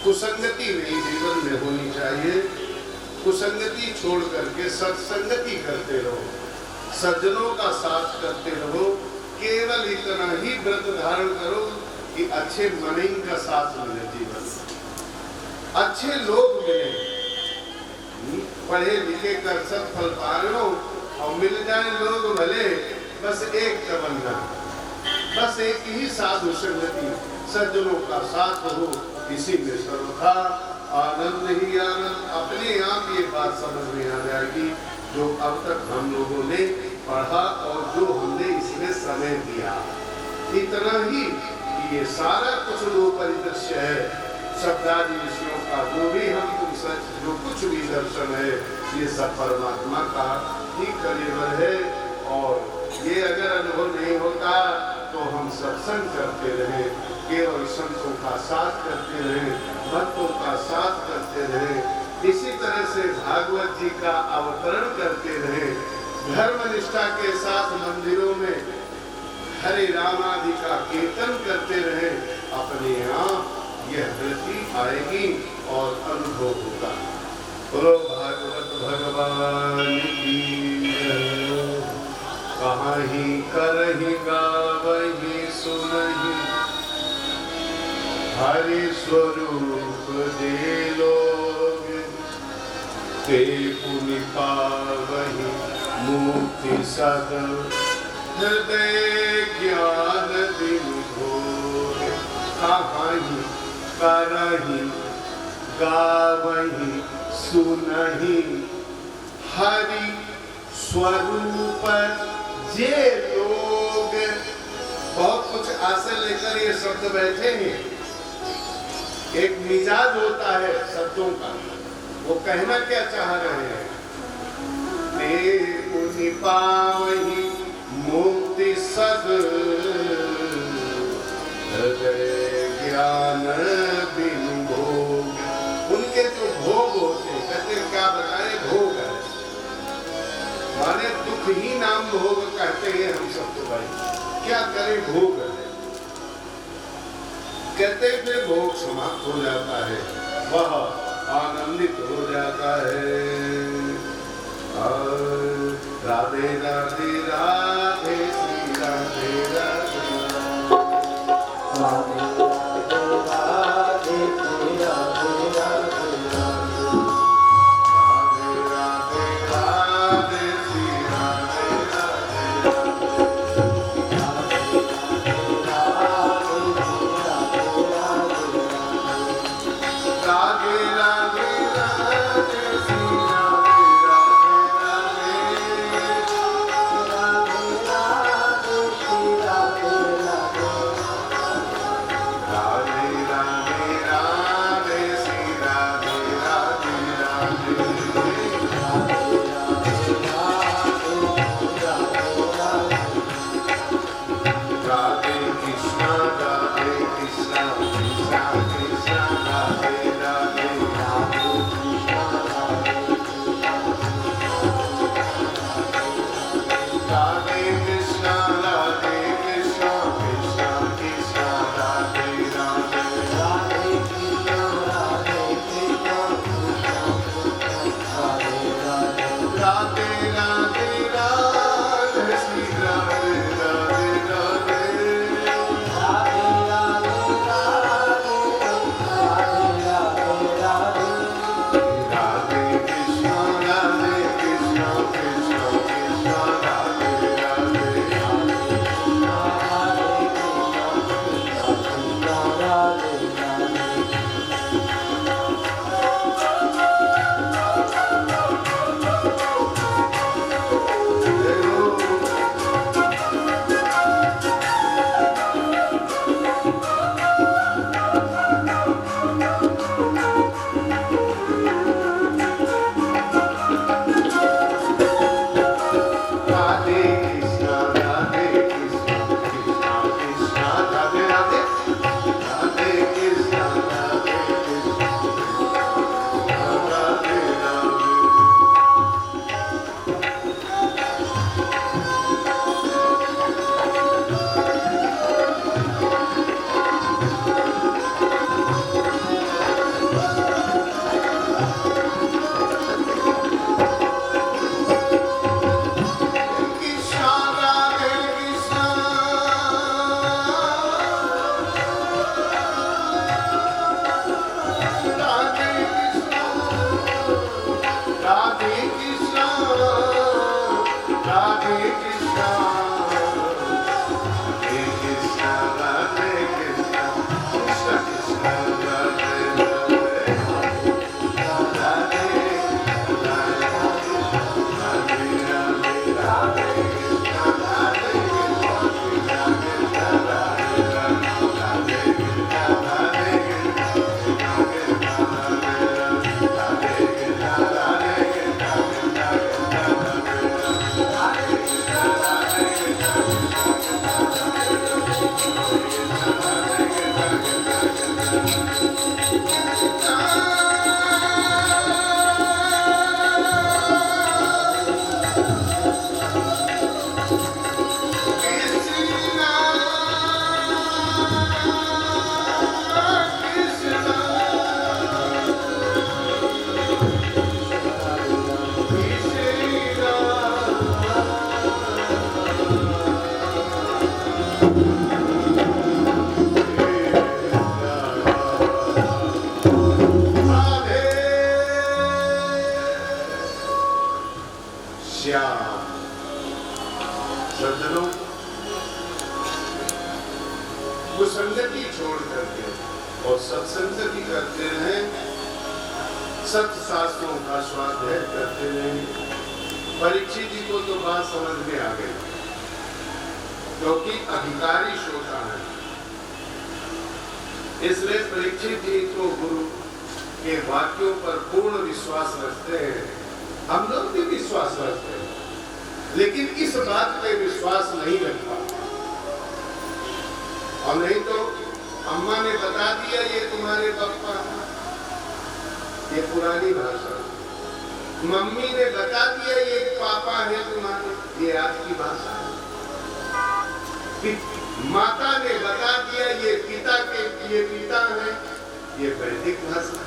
कुसंगति नहीं जीवन में होनी चाहिए। कुसंगति छोड़ करके सत्संगति करते रहो। सज्जनों का साथ करते रहो। केवल इतना ही व्रत धारण करो कि अच्छे मनिंग का साथ मिले जीवन में, अच्छे लोग मिले, पढ़े लिखे कर सब फल पा रहे हो और मिल जाए लोग भले। बस एक तमन्ना, बस एक ही साधु संगति, सज्जनों का साथ हो, इसी में सर्वथा आनंद ही आनंद। अपने आप ये बात समझ में आ जाएगी जो अब तक हम लोगों ने पढ़ा और जो हमने इसमें समय दिया। इतना ही कि ये सारा कुछ जो परिदृश्य है, शब्दादि विषयों का जो भी हम तुम सच जो कुछ भी दर्शन है, ये सब परमात्मा का ही कलेवर है। और ये अगर अनुभव नहीं होता तो हम सत्संग करते रहे, केवल संतों का साथ करते रहे, भक्तों का साथ करते रहे, इसी तरह से भागवत जी का अवतरण करते रहे, धर्म निष्ठा के साथ मंदिरों में हरे राम आदि का कीर्तन करते रहे, अपने आप यह वृत्ति आएगी और अनुभव होगा। बोलो भागवत भगवान की जय। कहीं करहि गावहि सुनहि, हरि स्वरूप दे लोग, ते पुनि पावहि मुक्ति सद, हृदय ज्ञान दिन घोर। कहीं करहि गावहि सुनहि, हरि स्वरूप जे लोग। बहुत कुछ आशा लेकर ये शब्द बैठे हैं। एक मिजाज होता है शब्दों का, वो कहना क्या चाह रहे हैं? ते पुनि पावहि मुक्ति सद, हृदय ज्ञान बिनु भोग। उनके जो भोग होते, कहते क्या बताए, भोग है माने दुख ही नाम भोग कहते हैं हम सबको। भाई क्या करें, भोग है। कहते फिर भोग समाप्त हो जाता है, वह आनंदित हो जाता है। राधे राधे राधे श्री राधे राधे, राधे राधे श्री राधे राधे, सज्जनों, कुसंगति छोड़ करके और सत्संगति करते रहें, सत्य शास्त्रों का स्वाध्याय करते रहें। परीक्षित जी को तो बात समझ में आ गई, क्योंकि अधिकारी श्रोता है, इसलिए परीक्षित जी तो गुरु के वाक्यों पर पूर्ण विश्वास रखते हैं। हम लोग भी विश्वास रखते हैं, लेकिन इस बात पे विश्वास नहीं रखता। और नहीं तो अम्मा ने बता दिया ये तुम्हारे पापा, ये पुरानी भाषा। मम्मी ने बता दिया ये पापा है तुम्हारे, ये आज की भाषा है। माता ने बता दिया ये पिता है, ये वैदिक भाषा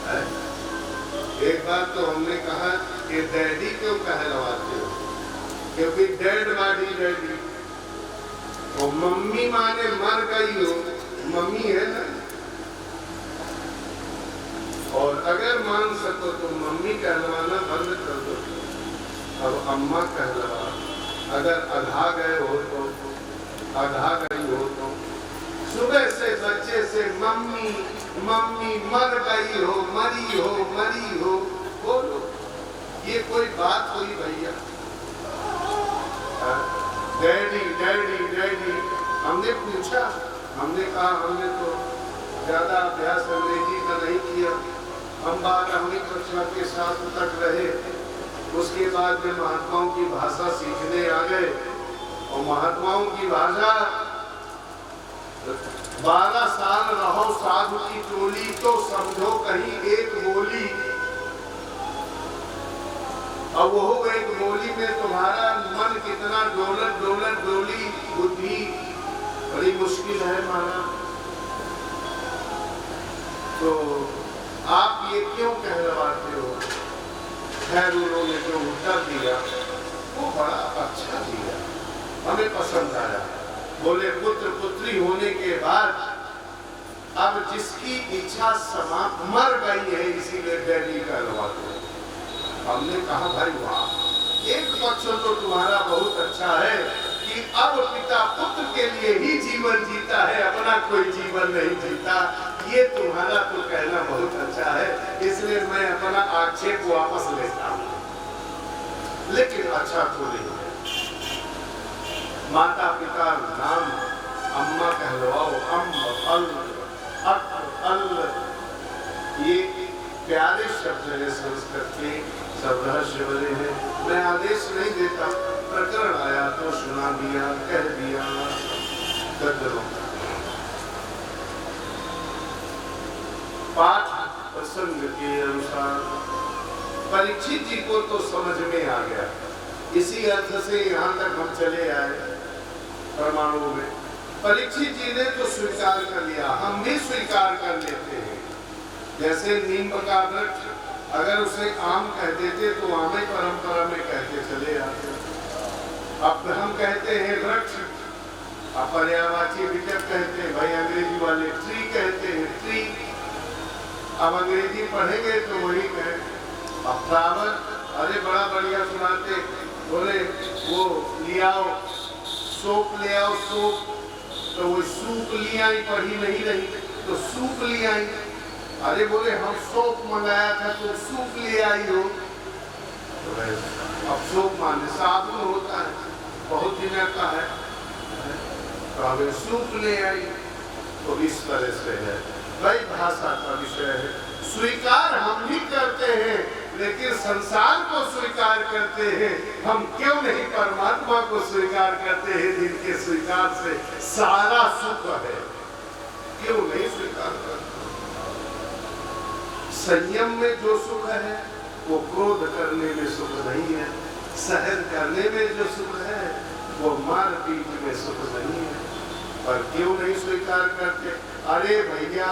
है। एक बार तो हमने कहा कि डैडी क्यों कहलवाते हो, क्योंकि डेड बॉडी डैडी, और मम्मी माने मर गई हो, मम्मी है ना। और अगर मान सको तो मम्मी कहलवाना बंद कर दो, अब अम्मा कहलवा। अगर अघा गए हो तो, अघा गई हो तो, सुबह से बच्चे से मम्मी मम्मी मर गई हो, मरी हो, मरी हो बोलो, ये कोई बात हुई भैया? Daddy daddy daddy. हमने पूछा, हमने कहा हमने तो ज्यादा अभ्यास अंग्रेजी का नहीं किया, हम 12वीं कक्षा के साथ तक रहे, उसके बाद में महात्माओं की भाषा सीखने आ गए। और महात्माओं की भाषा 12 साल रहो साधु की टोली तो समझो कहीं एक बोली, और वो एक बोली में तुम्हारा मन कितना डोलत डोलत डोली, बुद्धि बड़ी मुश्किल है माना। तो आप ये क्यों कहलवाते हो? खैर उन्होंने जो उत्तर दिया वो बड़ा अच्छा दिया, हमें पसंद आया। बोले पुत्र पुत्री होने के बाद अब जिसकी इच्छा समाप्त मर गई है, इसीलिए डैडी कहलवाते हो। हमने कहा भाई वाह, एक पक्ष तो तुम्हारा बहुत अच्छा है कि अब पिता पुत्र के लिए ही जीवन जीता है, अपना कोई जीवन नहीं जीता। ये तुम्हारा तो कहना बहुत अच्छा है, इसलिए मैं अपना आक्षेप वापस लेता हूँ। लेकिन अच्छा तो नहीं है। माता पिता नाम अम्मा कहलवाओ, ये प्यारे शब्द है, संस्कृत के सब रहस्य बने हैं। मैं आदेश नहीं देता, प्रकरण आया तो सुना दिया, कह दिया। पाठ प्रसंग के अनुसार परीक्षित जी को तो समझ में आ गया, इसी अर्थ से यहाँ तक हम चले आए। परमाणु में परीक्षित जी ने तो स्वीकार कर लिया, हम भी स्वीकार कर लेते हैं। जैसे नीम का वृक्ष अगर उसे आम कह देते तो आमे परंपरा में कहते चले आते। अब हम कहते हैं वृक्ष, पर्यायवाची विकट कहते हैं, भाई अंग्रेजी वाले ट्री कहते हैं, ट्री। अब अंग्रेजी पढ़ेंगे तो वही कहें। अब फ्लावर, अरे बड़ा बढ़िया सुनाते, बोले वो ले आओ सोप, ले आओ सोप, तो वो सूप ले आई, पढ़ी नहीं रही तो सूप ले आई। अरे बोले हम सोप मंगाया था तो सूप ले आई हो, तो अब सोप माने साबुन होता है, बहुत दिनों का है, तो हमें सूप ले आई। तो इस तरह से है भाई, भाषा का विषय है। स्वीकार हम भी करते हैं, लेकिन संसार को स्वीकार करते हैं, हम क्यों नहीं परमात्मा को स्वीकार करते हैं, जिनके स्वीकार से सारा सुख है? क्यों नहीं स्वीकार करते? संयम में जो सुख है वो क्रोध करने में सुख नहीं है। सहन करने में जो सुख है वो मार पीट में सुख नहीं है। पर क्यों नहीं स्वीकार करते? अरे भैया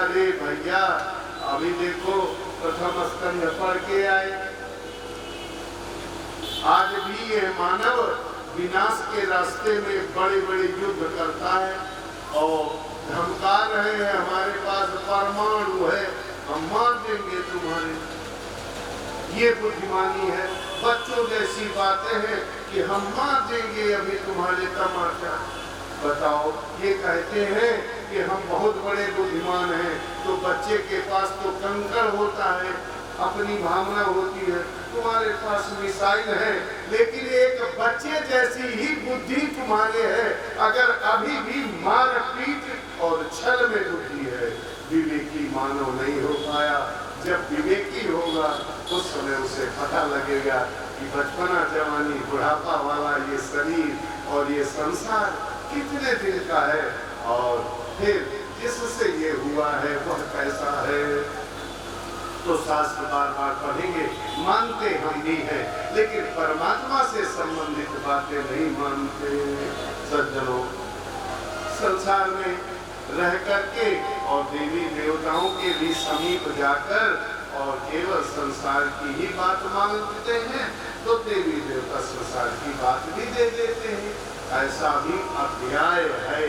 अभी देखो प्रथम स्कंध पढ़ के आए। आज भी यह मानव विनाश के रास्ते में बड़े बड़े युद्ध करता है और धमका रहे हैं हमारे पास परमाणु है, हम मार देंगे तुम्हारे। ये बुद्धिमानी है। बच्चों जैसी बातें हैं कि हम मार देंगे अभी तुम्हारे तमाचा। बताओ, ये कहते हैं कि हम बहुत बड़े बुद्धिमान हैं, तो बच्चे के पास तो कंकड़ होता है, अपनी भावना होती है। तुम्हारे पास मिसाइल है, लेकिन एक बच्चे जैसी ही बुद्धि तुम्हारे है। अगर अभी भी मार पीट और छल में बुद्धि है, विवेकी मानव नहीं हो पाया। जब विवेकी होगा उस समय उसे पता लगेगा कि बचपना, जवानी, बुढ़ापा वाला ये शरीर और ये संसार कितने दिन का है और फिर जिससे ये हुआ है वह कैसा है। तो शास्त्र बार बार पढ़ेंगे, मानते हम भी हैं, लेकिन परमात्मा से संबंधित बातें नहीं मानते। सज्जनों, संसार में रह करके और देवी देवताओं के भी समीप जाकर और केवल संसार की ही बात मानते हैं, तो देवी देवता संसार की बात भी दे देते हैं। ऐसा भी अध्याय है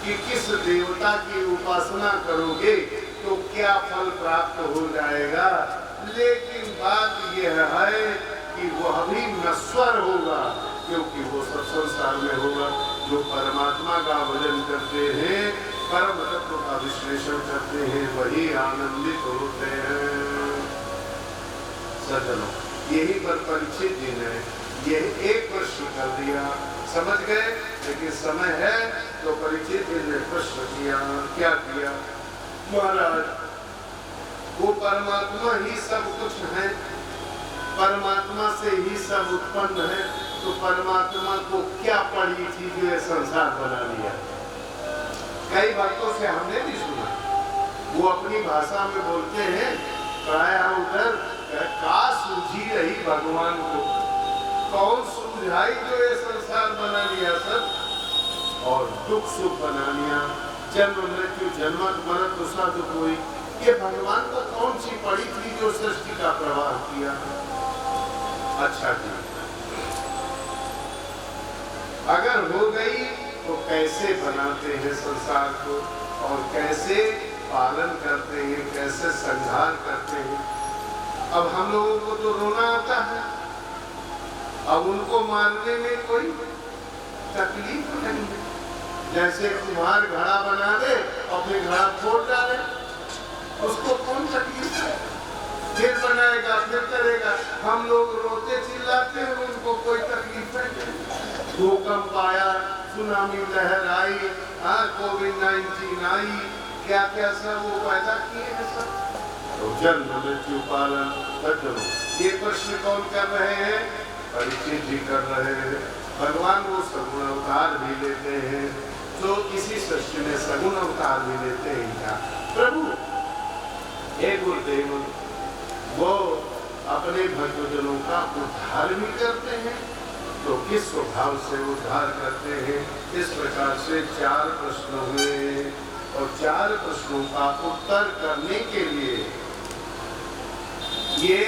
कि किस देवता की उपासना करोगे तो क्या फल प्राप्त हो जाएगा। लेकिन बात यह है कि वह भी नश्वर होगा, क्योंकि वो सब संसार में होगा। जो परमात्मा का भजन करते हैं, परम तत्व का विश्लेषण करते हैं, वही आनंदित होते हैं। सज्जनों, यही पर परीक्षित दिन है। यह एक प्रश्न कर दिया, समझ गए, लेकिन समय है तो परीक्षित दिन ने प्रश्न किया। क्या किया? महाराज, वो परमात्मा ही सब कुछ है, परमात्मा से ही सब उत्पन्न है, तो परमात्मा को क्या पड़ी थी जो ये संसार बना लिया? कई भक्तों से हमने भी सुना, वो अपनी भाषा में बोलते हैं, प्रायः उधर का सूझी रही भगवान को, कौन सुझाई जो ये संसार बना लिया सब, और दुख सुख बना लिया, जन्म मृत्यु, जन्मत मरत दूसरा दुख हुई। ये भगवान को कौन सी पड़ी थी जो सृष्टि का प्रवाह किया? अच्छा जी, अगर हो गई तो कैसे बनाते हैं संसार को और कैसे पालन करते हैं, कैसे संहार करते हैं। अब हम लोगों को तो रोना आता है, अब उनको मारने में कोई तकलीफ नहीं है। जैसे कुम्हार घड़ा बना दे और फिर घड़ा फोड़ डाले, उसको कौन तकलीफ है? फिर बनाएगा, फिर करेगा। हम लोग रोते चिल्लाते हैं, उनको कोई तकलीफ नहीं। भूकंप आया, सुनामी लहर आई, कोविड-19 आई, क्या क्या सब वो पैदा किए हैं सब। तो जन्म मृत्यु पालन करो, ये प्रश्न कौन कर रहे हैं? परीक्षित जी कर रहे हैं। भगवान वो सगुण अवतार भी लेते हैं, तो इसी सृष्टि में सगुण अवतार भी लेते हैं क्या? प्रभु हे गुरुदेव, वो अपने भक्तजनों का उद्धार भी करते हैं, तो किस स्वभाव से उद्धार करते हैं? इस प्रकार से 4 प्रश्न हुए और 4 प्रश्नों का उत्तर करने के लिए ये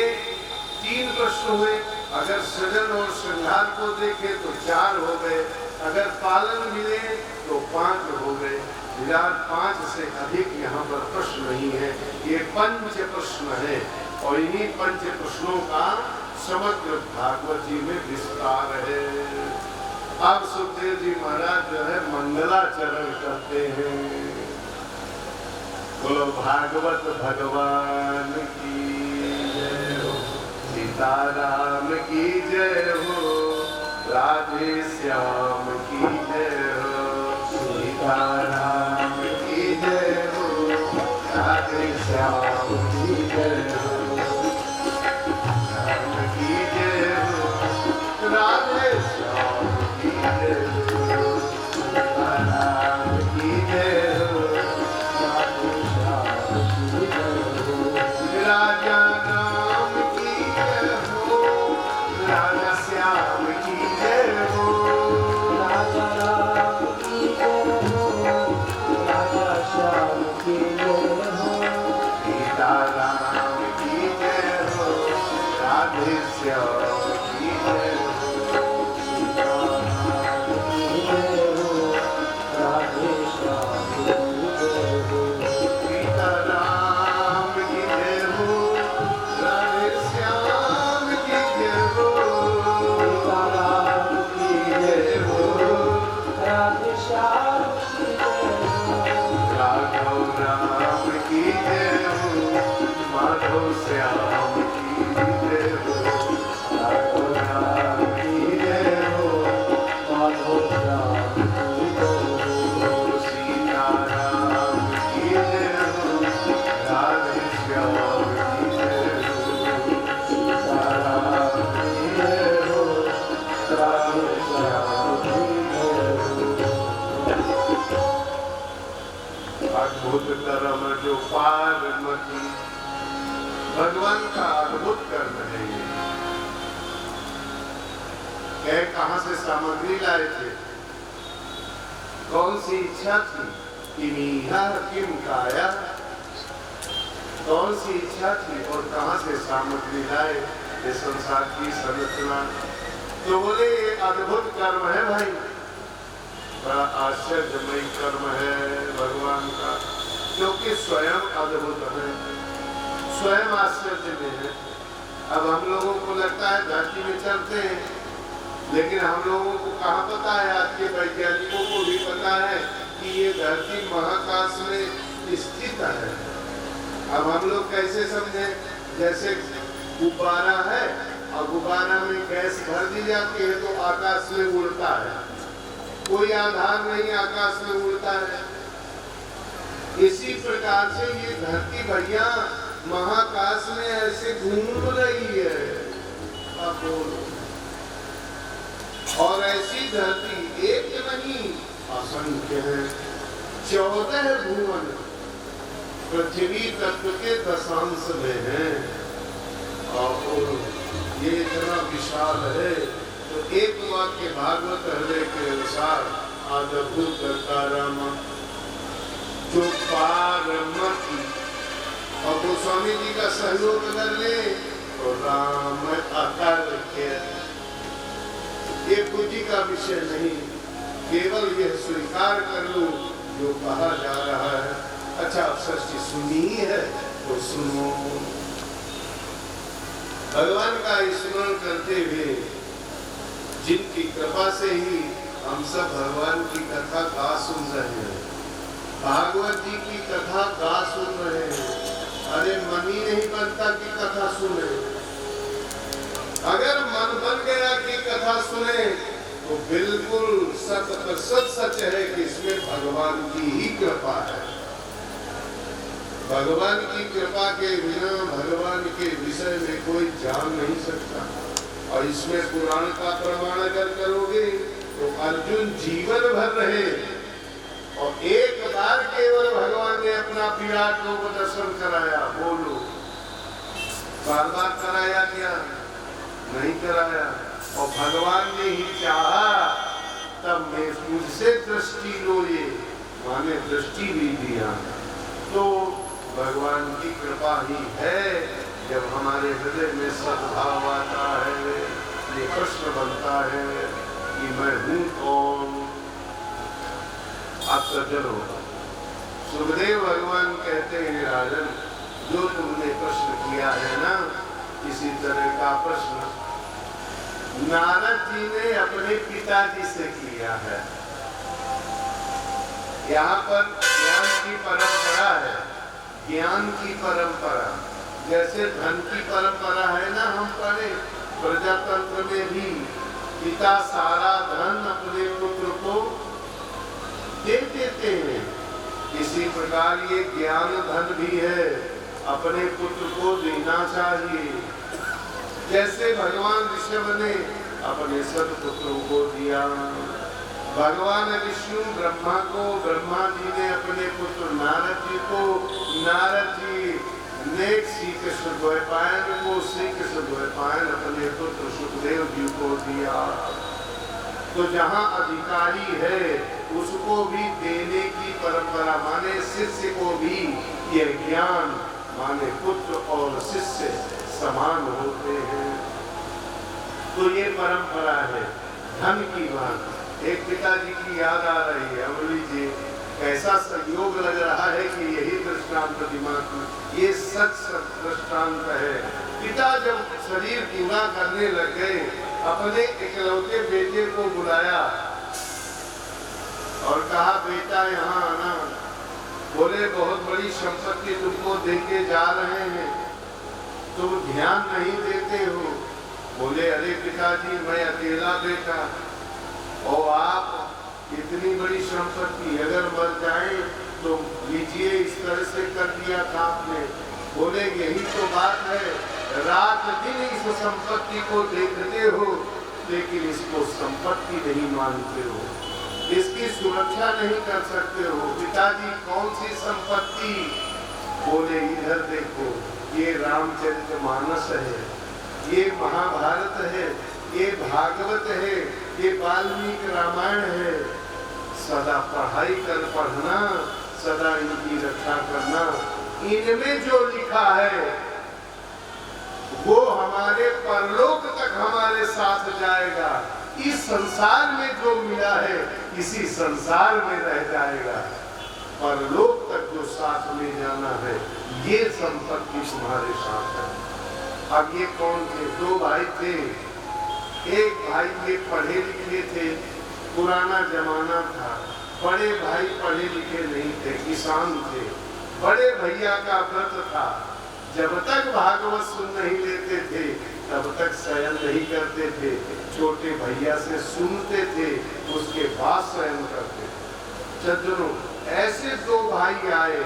3 प्रश्न हुए। अगर सृजन और श्रृंगार को देखें तो 4 हो गए, अगर पालन मिले तो 5 हो गए। विराट 5 से अधिक यहाँ पर प्रश्न नहीं है, ये 5 प्रश्न है और इन्हीं 5 प्रश्नों का समग्र भागवत जी में विस्तार है। अब सुखदेव जी महाराज जो है मंगलाचरण करते हैं। बोलो भागवत भगवान की जय हो, सीताराम की जय हो, राधे श्याम की जय हो, सीताराम की जय हो, राधे श्याम की जय हो, राधे श्याम की जय हो, राम की जय हो, राधे श्याम की जय हो, राजा राम की जय हो, राजा श्याम अद्भुत कर्म जो पारमती, भगवान का अद्भुत कर्म है ये। कहाँ से सामग्री लाए थे, कौन सी इच्छा थी, किमीहा किम काया, कौन सी इच्छा थी और कहां से सामग्री लाए ये संसार की संरचना। तो बोले ये अद्भुत कर्म है भाई, बड़ा आश्चर्यमय कर्म है भगवान का, क्योंकि स्वयं अद्भुत है, स्वयं आश्चर्य में है। अब हम लोगों को लगता है धरती में चलते हैं, लेकिन हम लोगों को कहाँ पता है, आज के वैज्ञानिकों को भी पता है कि ये धरती महाकाश में स्थित है। अब हम लोग कैसे समझे, जैसे गुब्बारा है और गुब्बारा में गैस भर दी जाती है तो आकाश में उड़ता है, कोई आधार नहीं, आकाश में उड़ता है। इसी प्रकार से ये धरती भैया महाकाश में ऐसे घूम रही है। अब और ऐसी धरती एक नहीं असंख्य है, 14 भुवन पृथ्वी तत्व के दशांश में है, और ये इतना विशाल है। तो एक वाक्य भागवत हृदय के अनुसार अद्भुत कर्म जो पारमती, और गोस्वामी जी का सहयोग अगर ले तो राम अकर्क्य, ये बुद्धि का विषय नहीं, केवल यह स्वीकार कर लो जो कहा जा रहा है। अच्छा अब सृष्टि सुनी है तो सुनो, भगवान का स्मरण करते हुए जिनकी कृपा से ही हम सब भगवान की कथा गा सुन रहे हैं, भागवत जी की कथा गा सुन रहे हैं। अरे मन ही नहीं बनता कि कथा सुने, अगर मन बन गया कि कथा सुने तो बिल्कुल 100% सच है कि इसमें भगवान की ही कृपा है। भगवान की कृपा के बिना भगवान के विषय में कोई जान नहीं सकता। और इसमें पुराण का प्रमाण अगर करोगे तो अर्जुन जीवन भर रहे और एक बार केवल भगवान ने अपना विराट रूप दर्शन कराया। बोलो बार बार कराया क्या? नहीं कराया। और भगवान ने ही चाहा तब मैं मुझसे दृष्टि लो, ये माने दृष्टि भी दिया। तो भगवान की कृपा ही है जब हमारे हृदय में सद्भाव आता है, ये प्रश्न बनता है कि मैं हूँ कौन। आप सज्जन हो, सुखदेव भगवान कहते हैं राजन, जो तुमने प्रश्न किया है ना, इसी तरह का प्रश्न नारद जी ने अपने पिताजी से किया है। यहाँ पर ज्ञान की परंपरा है, ज्ञान की परंपरा। जैसे धन की परंपरा है ना, हम पढ़े प्रजातंत्र में भी पिता सारा धन अपने पुत्र को दे देते हैं। इसी प्रकार ये ज्ञान धन भी है, अपने पुत्र को देना चाहिए। जैसे भगवान ऋषभ ने अपने सतपुत्रों को दिया, भगवान विष्णु ब्रह्मा को, ब्रह्मा जी ने अपने पुत्र नारद जी को, नारद जी ने श्री कृष्ण द्वैपायन को, श्री कृष्ण द्वैपायन अपने पुत्र सुखदेव जी को दिया। तो जहाँ अधिकारी है उसको भी देने की परंपरा, माने शिष्य को भी यह ज्ञान, माने पुत्र और शिष्य समान होते हैं। तो ये परंपरा है धन की बात। एक पिताजी की याद आ रही है, अमली जी, कैसा संयोग लग रहा है कि यही दृष्टांत दिमाग में, ये सच दृष्टांत है। पिता जब शरीर पूरा करने लग गए, अपने इकलौते बेटे को बुलाया और कहा, बेटा यहाँ आना। बोले बहुत बड़ी संपत्ति तुमको देके जा रहे हैं, तुम ध्यान नहीं देते हो। बोले अरे पिताजी मैं अकेला बेटा और आप इतनी बड़ी संपत्ति, अगर मर जाए तो लीजिए, इस तरह से कर दिया था आपने। बोले यही तो बात है, रात दिन इस संपत्ति को देखते हो लेकिन इसको संपत्ति नहीं मानते हो। इसकी सुरक्षा नहीं कर सकते हो। पिताजी कौन सी संपत्ति? बोले इधर देखो, ये रामचरितमानस है, ये महाभारत है, ये भागवत है, ये वाल्मीकि रामायण है। सदा पढ़ाई कर पढ़ना, सदा इनकी रक्षा करना। इनमें जो लिखा है वो हमारे परलोक तक हमारे साथ जाएगा। इस संसार में जो मिला है इसी संसार में रह जाएगा। परलोक तक जो साथ में जाना है ये संपत्ति तुम्हारे साथ है। अब ये कौन थे? दो भाई थे। एक भाई ये पढ़े लिखे थे, पुराना जमाना था। बड़े भाई पढ़े लिखे नहीं थे, किसान थे। बड़े भैया का व्रत था, जब तक भागवत सुन नहीं लेते थे तब तक शयन नहीं करते थे। छोटे भैया से सुनते थे, उसके बाद शयन करते थे। सज्जनों, ऐसे दो भाई आए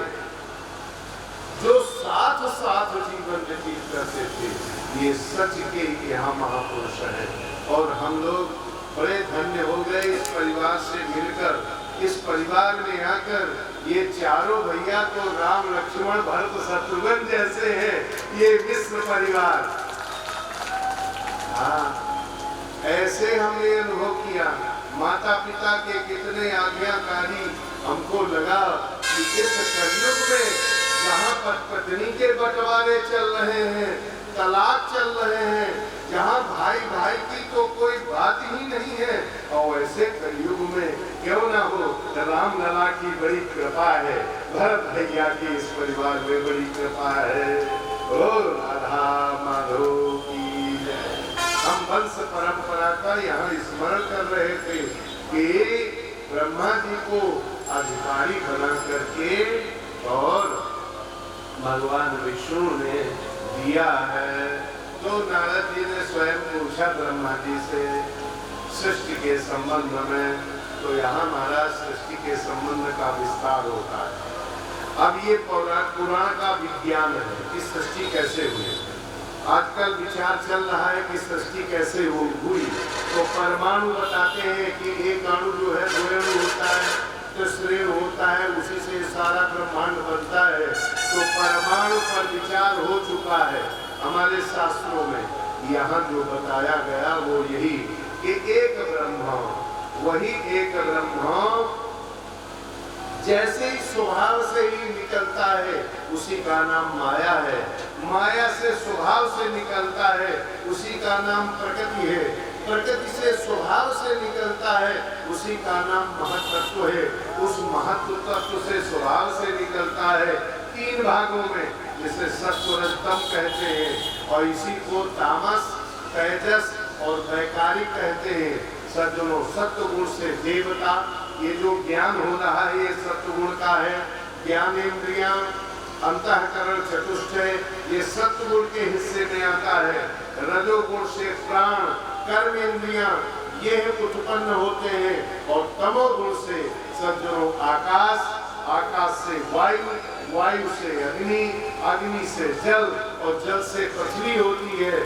जो साथ साथ जीवन व्यतीत करते थे। ये सच के यहाँ महापुरुष है और हम लोग बड़े धन्य हो गए इस परिवार से मिलकर। इस परिवार में आकर ये चारों भैया तो राम लक्ष्मण भरत शत्रुघ्न जैसे हैं। ये विश्व परिवार, हाँ, ऐसे हमने अनुभव किया। माता पिता के कितने आज्ञाकारी। हमको लगा कि इस कलयुग में जहाँ पर पत्नी के बंटवारे चल रहे हैं, तलाक चल रहे हैं, जहाँ भाई भाई की तो कोई बात ही नहीं है, और ऐसे कलयुग में क्यों ना हो, राम लला की बड़ी कृपा है, भरत भैया की इस परिवार में बड़ी कृपा है। ओ राधा माधो की जय। हम वंश परंपरा का यहाँ स्मरण कर रहे थे कि ब्रह्मा जी को अधिकारी बना करके और भगवान विष्णु ने दिया है। तो नारद जी ने स्वयं पूछा ब्रह्मा जी से सृष्टि के संबंध में। तो यहाँ महाराज सृष्टि के संबंध का विस्तार होता है। अब ये पुराण का विज्ञान है कि सृष्टि कैसे हुई। आजकल विचार चल रहा है कि सृष्टि कैसे हुई। तो परमाणु बताते हैं कि एक अणु जो है दो अणु होता है, तो श्रेय होता है, उसी से सारा ब्रह्मांड बनता है। तो परमाणु पर विचार हो चुका है हमारे शास्त्रों में। यहाँ जो बताया गया वो यही कि एक ब्रह्म, वही एक ब्रह्म जैसे ही स्वभाव से ही निकलता है उसी का नाम माया है। माया से स्वभाव से निकलता है उसी का नाम प्रकृति है। प्रकृति से स्वभाव से निकलता है उसी का नाम महत्त्व है। उस महत्व तत्व से स्वभाव से निकलता है तीन भागों में, जिसे सत्व रजतम कहते हैं, और इसी को तामस, तेजस और वैकारिक कहते हैं। सज्जनों, सत्व गुण से देवता, ये जो ज्ञान हो रहा है ये सत्वगुण का है। ज्ञानेंद्रियां, अंतःकरण, चतुष्टय, ये सत्वगुण के हिस्से में आता है। रजोगुण से प्राण, कर्मेंद्रियां, ये उत्पन्न होते हैं। और तमोगुण से सज्जनों आकाश, आकाश से वायु, वायु से अग्नि, अग्नि से जल और जल से पृथ्वी होती है।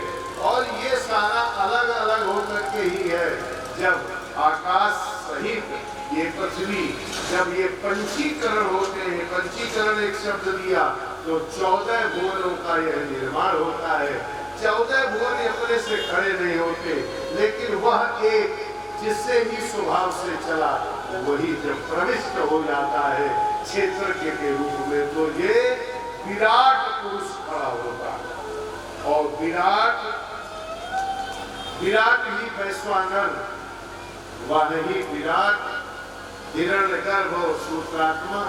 और ये सारा अलग अलग होकर के ही है। जब आकाश सहित ये पृथ्वी, जब ये पंचीकरण होते हैं, पंचीकरण एक शब्द दिया, तो 14 भुवनों का यह निर्माण होता है। 14 भुवन अपने से खड़े नहीं होते, लेकिन वह एक जिससे ही स्वभाव से चला, वही जब प्रविष्ट हो जाता है क्षेत्रज्ञ के रूप में, तो ये विराट पुरुष खड़ा होता है। और विराट ही वैश्वानर, वह ही विराट हिरण्यगर्भ और सूत्रात्मा,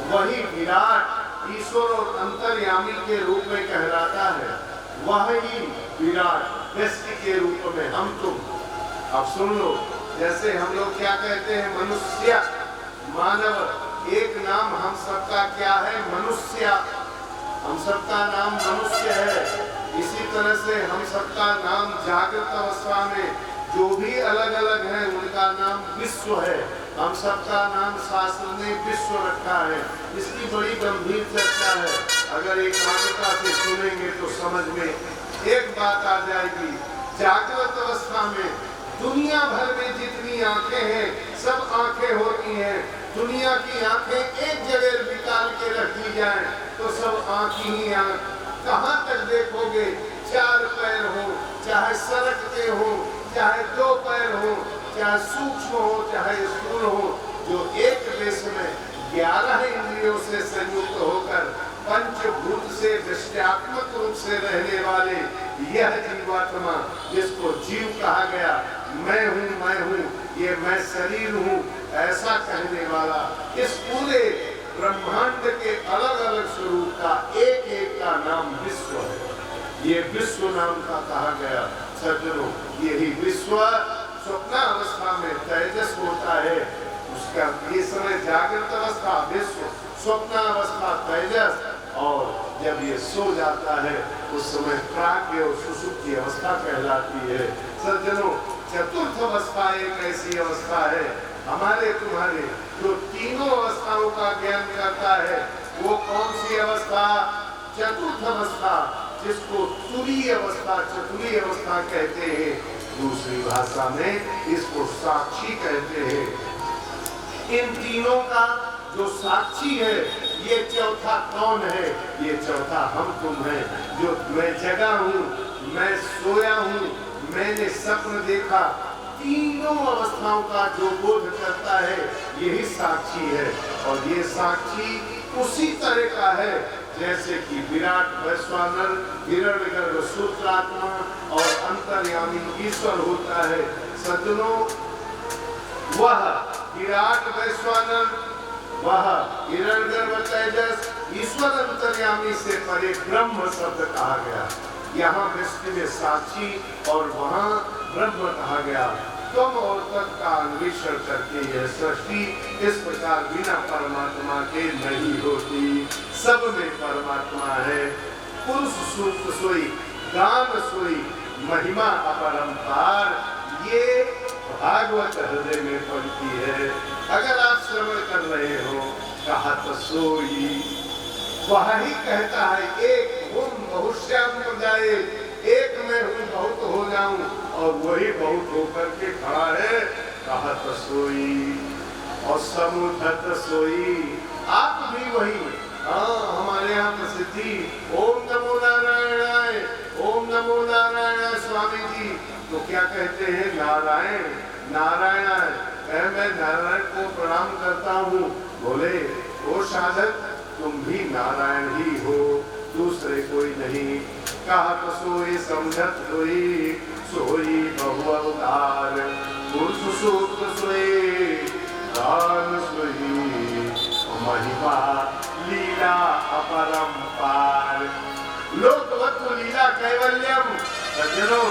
वही विराट ईश्वर और अंतर्यामी के रूप में कहलाता है। वही विराट व्यक्ति के रूप में हम तुम। अब सुन लो, जैसे हम लोग क्या कहते हैं, मनुष्य, मानव, एक नाम हम सबका क्या है, मनुष्य। हम सबका नाम मनुष्य है। इसी तरह से हम सबका नाम जागृत अवस्था में जो भी अलग अलग है उनका नाम विश्व है। हम सबका नाम शास्त्र ने विश्व रखा है। इसकी बड़ी गंभीर चर्चा है। अगर एकाग्रता से सुनेंगे तो समझ में एक बात आ जाएगी। जागृत अवस्था में दुनिया भर में जितनी आंखें हैं सब आंखें होती हैं। दुनिया की आंखें एक जगह निकाल के रख दी जाएं तो सब आंख ही आंख। कहाँ तक देखोगे? चार पैर हो, चाहे सरकते हो, चाहे दो पैर हो, चाहे सूक्ष्म हो, चाहे स्थूल हो, जो एक देश में 11 इंद्रियों से संयुक्त होकर पंचभूत से दृष्टात्मक रूप से रहने वाले यह जीवात्मा, जिसको जीव कहा गया, मैं हूँ, ये मैं शरीर हूँ, ऐसा कहने वाला, इस पूरे ब्रह्मांड के अलग अलग स्वरूप का एक एक का नाम विश्व है। ये विश्व नाम का कहा गया। सज्जनों, यही विश्व स्वप्नावस्था में तेजस होता है, उसका ये समय जागृत अवस्था विश्व, स्वप्नावस्था तेजस, और जब ये सो जाता है उस समय प्राज्ञ और सुषुप्ति अवस्था कहलाती है। सज्जनों, चतुर्थ अवस्था एक ऐसी अवस्था है हमारे तुम्हारे जो तीनों अवस्थाओं का ज्ञान करता है। वो कौन सी अवस्था? चतुर्थ अवस्था, जिसको तुरीय अवस्था, चतुरीय अवस्था कहते हैं। दूसरी भाषा में इसको साक्षी कहते हैं। इन तीनों का जो साक्षी है, ये चौथा कौन है? ये चौथा हम तुम है। जो मैं जगा हूँ, मैं सोया हूँ, मैंने स्वप्न देखा, तीनों अवस्थाओं का जो बोध करता है, यही साक्षी है। और ये साक्षी उसी तरह का है जैसे कि विराट वैश्वानर, हिरण्यगर्भ सूत्रात्मा और अंतर्यामी ईश्वर होता है। सज्जनों, वह विराट वैश्वानर, वह हिरण्यगर्भ तेजस, ईश्वर अंतर्यामी से परे ब्रह्म शब्द कहा गया। यहाँ वृष्टि में साक्षी और वहाँ ब्रह्म कहा गया। तुम और तत् का अन्वेषण करके यह सृष्टि इस प्रकार बिना परमात्मा के नहीं होती। सब में परमात्मा है। पुरुष सूक्त सोई, गान सोई, महिमा अपरंपार, ये भागवत हृदय में पड़ती है। अगर आप श्रवण कर रहे हो, कहा तो सोई, वह ही कहता है एक हूँ बहुश्याम हो जाए, एक मैं हूँ बहुत हो जाऊं, और वही बहुत होकर के खड़ा है। कहा तो सोई और समुद्धत सोई, आप भी वही। हाँ, हमारे यहाँ प्रसिद्धि ओम नमो नारायणाय, ओम नमो नारायणाय। स्वामी जी तो क्या कहते हैं? नारायण नारायणाय। मैं नारायण को प्रणाम करता हूँ। बोले ओ साधक, तुम भी नारायण ही हो, दूसरे कोई नहीं। कहा तो सोई समझत सोई, सोई बहु अवतार, पुरुष सूक्त सोई, गान सोई, महिमा लीला अपरंपार। लोकवत्व लीला कैवल्यम। सज्जनों,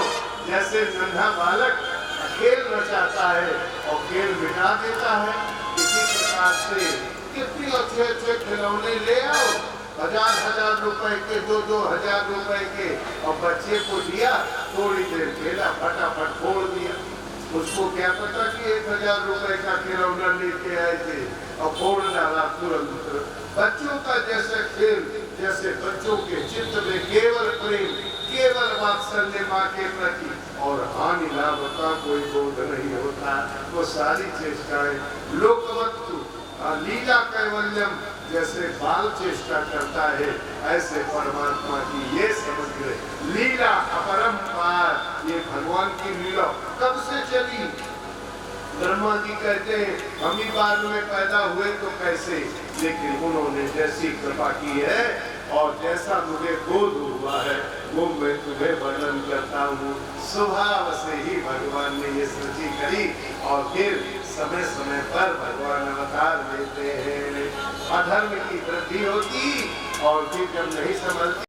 जैसे नन्हा बालक खेल रचाता है और खेल मिटा देता है, इसी प्रकार से कितने अच्छे अच्छे खिलौने ले आओ, 1000-1000 रुपए के, 2-2 रुपए के, और बच्चे को दिया, थोड़ी देर खेला, फटाफट फोड़ दिया। उसको क्या पता कि 1000 रुपए का खिलौना लेके आए थे और फोड़ डाला तुरंत। बच्चों का जैसे खेल, जैसे बच्चों के चित्त में केवल प्रेम, केवल वात्सल्य माँ के प्रति, और हानि लाभ का कोई बोध नहीं होता। वो सारी चेष्टाएं लोकवत्व लीला कैवल्यम, जैसे बाल चेष्टा करता है, ऐसे परमात्मा की ये समग्र लीला अपरंपार। ये भगवान की लीला कब से चली? ब्रह्मा जी कहते हैं हम ही बाद में पैदा हुए तो कैसे, लेकिन उन्होंने जैसी कृपा की है और जैसा मुझे बोध हुआ है, वो मैं तुम्हें वर्णन करता हूँ। स्वभाव से ही भगवान ने ये सृष्टि करी, और फिर समय समय पर भगवान अवतार लेते हैं। अधर्म की वृद्धि होती और फिर जब नहीं संभलती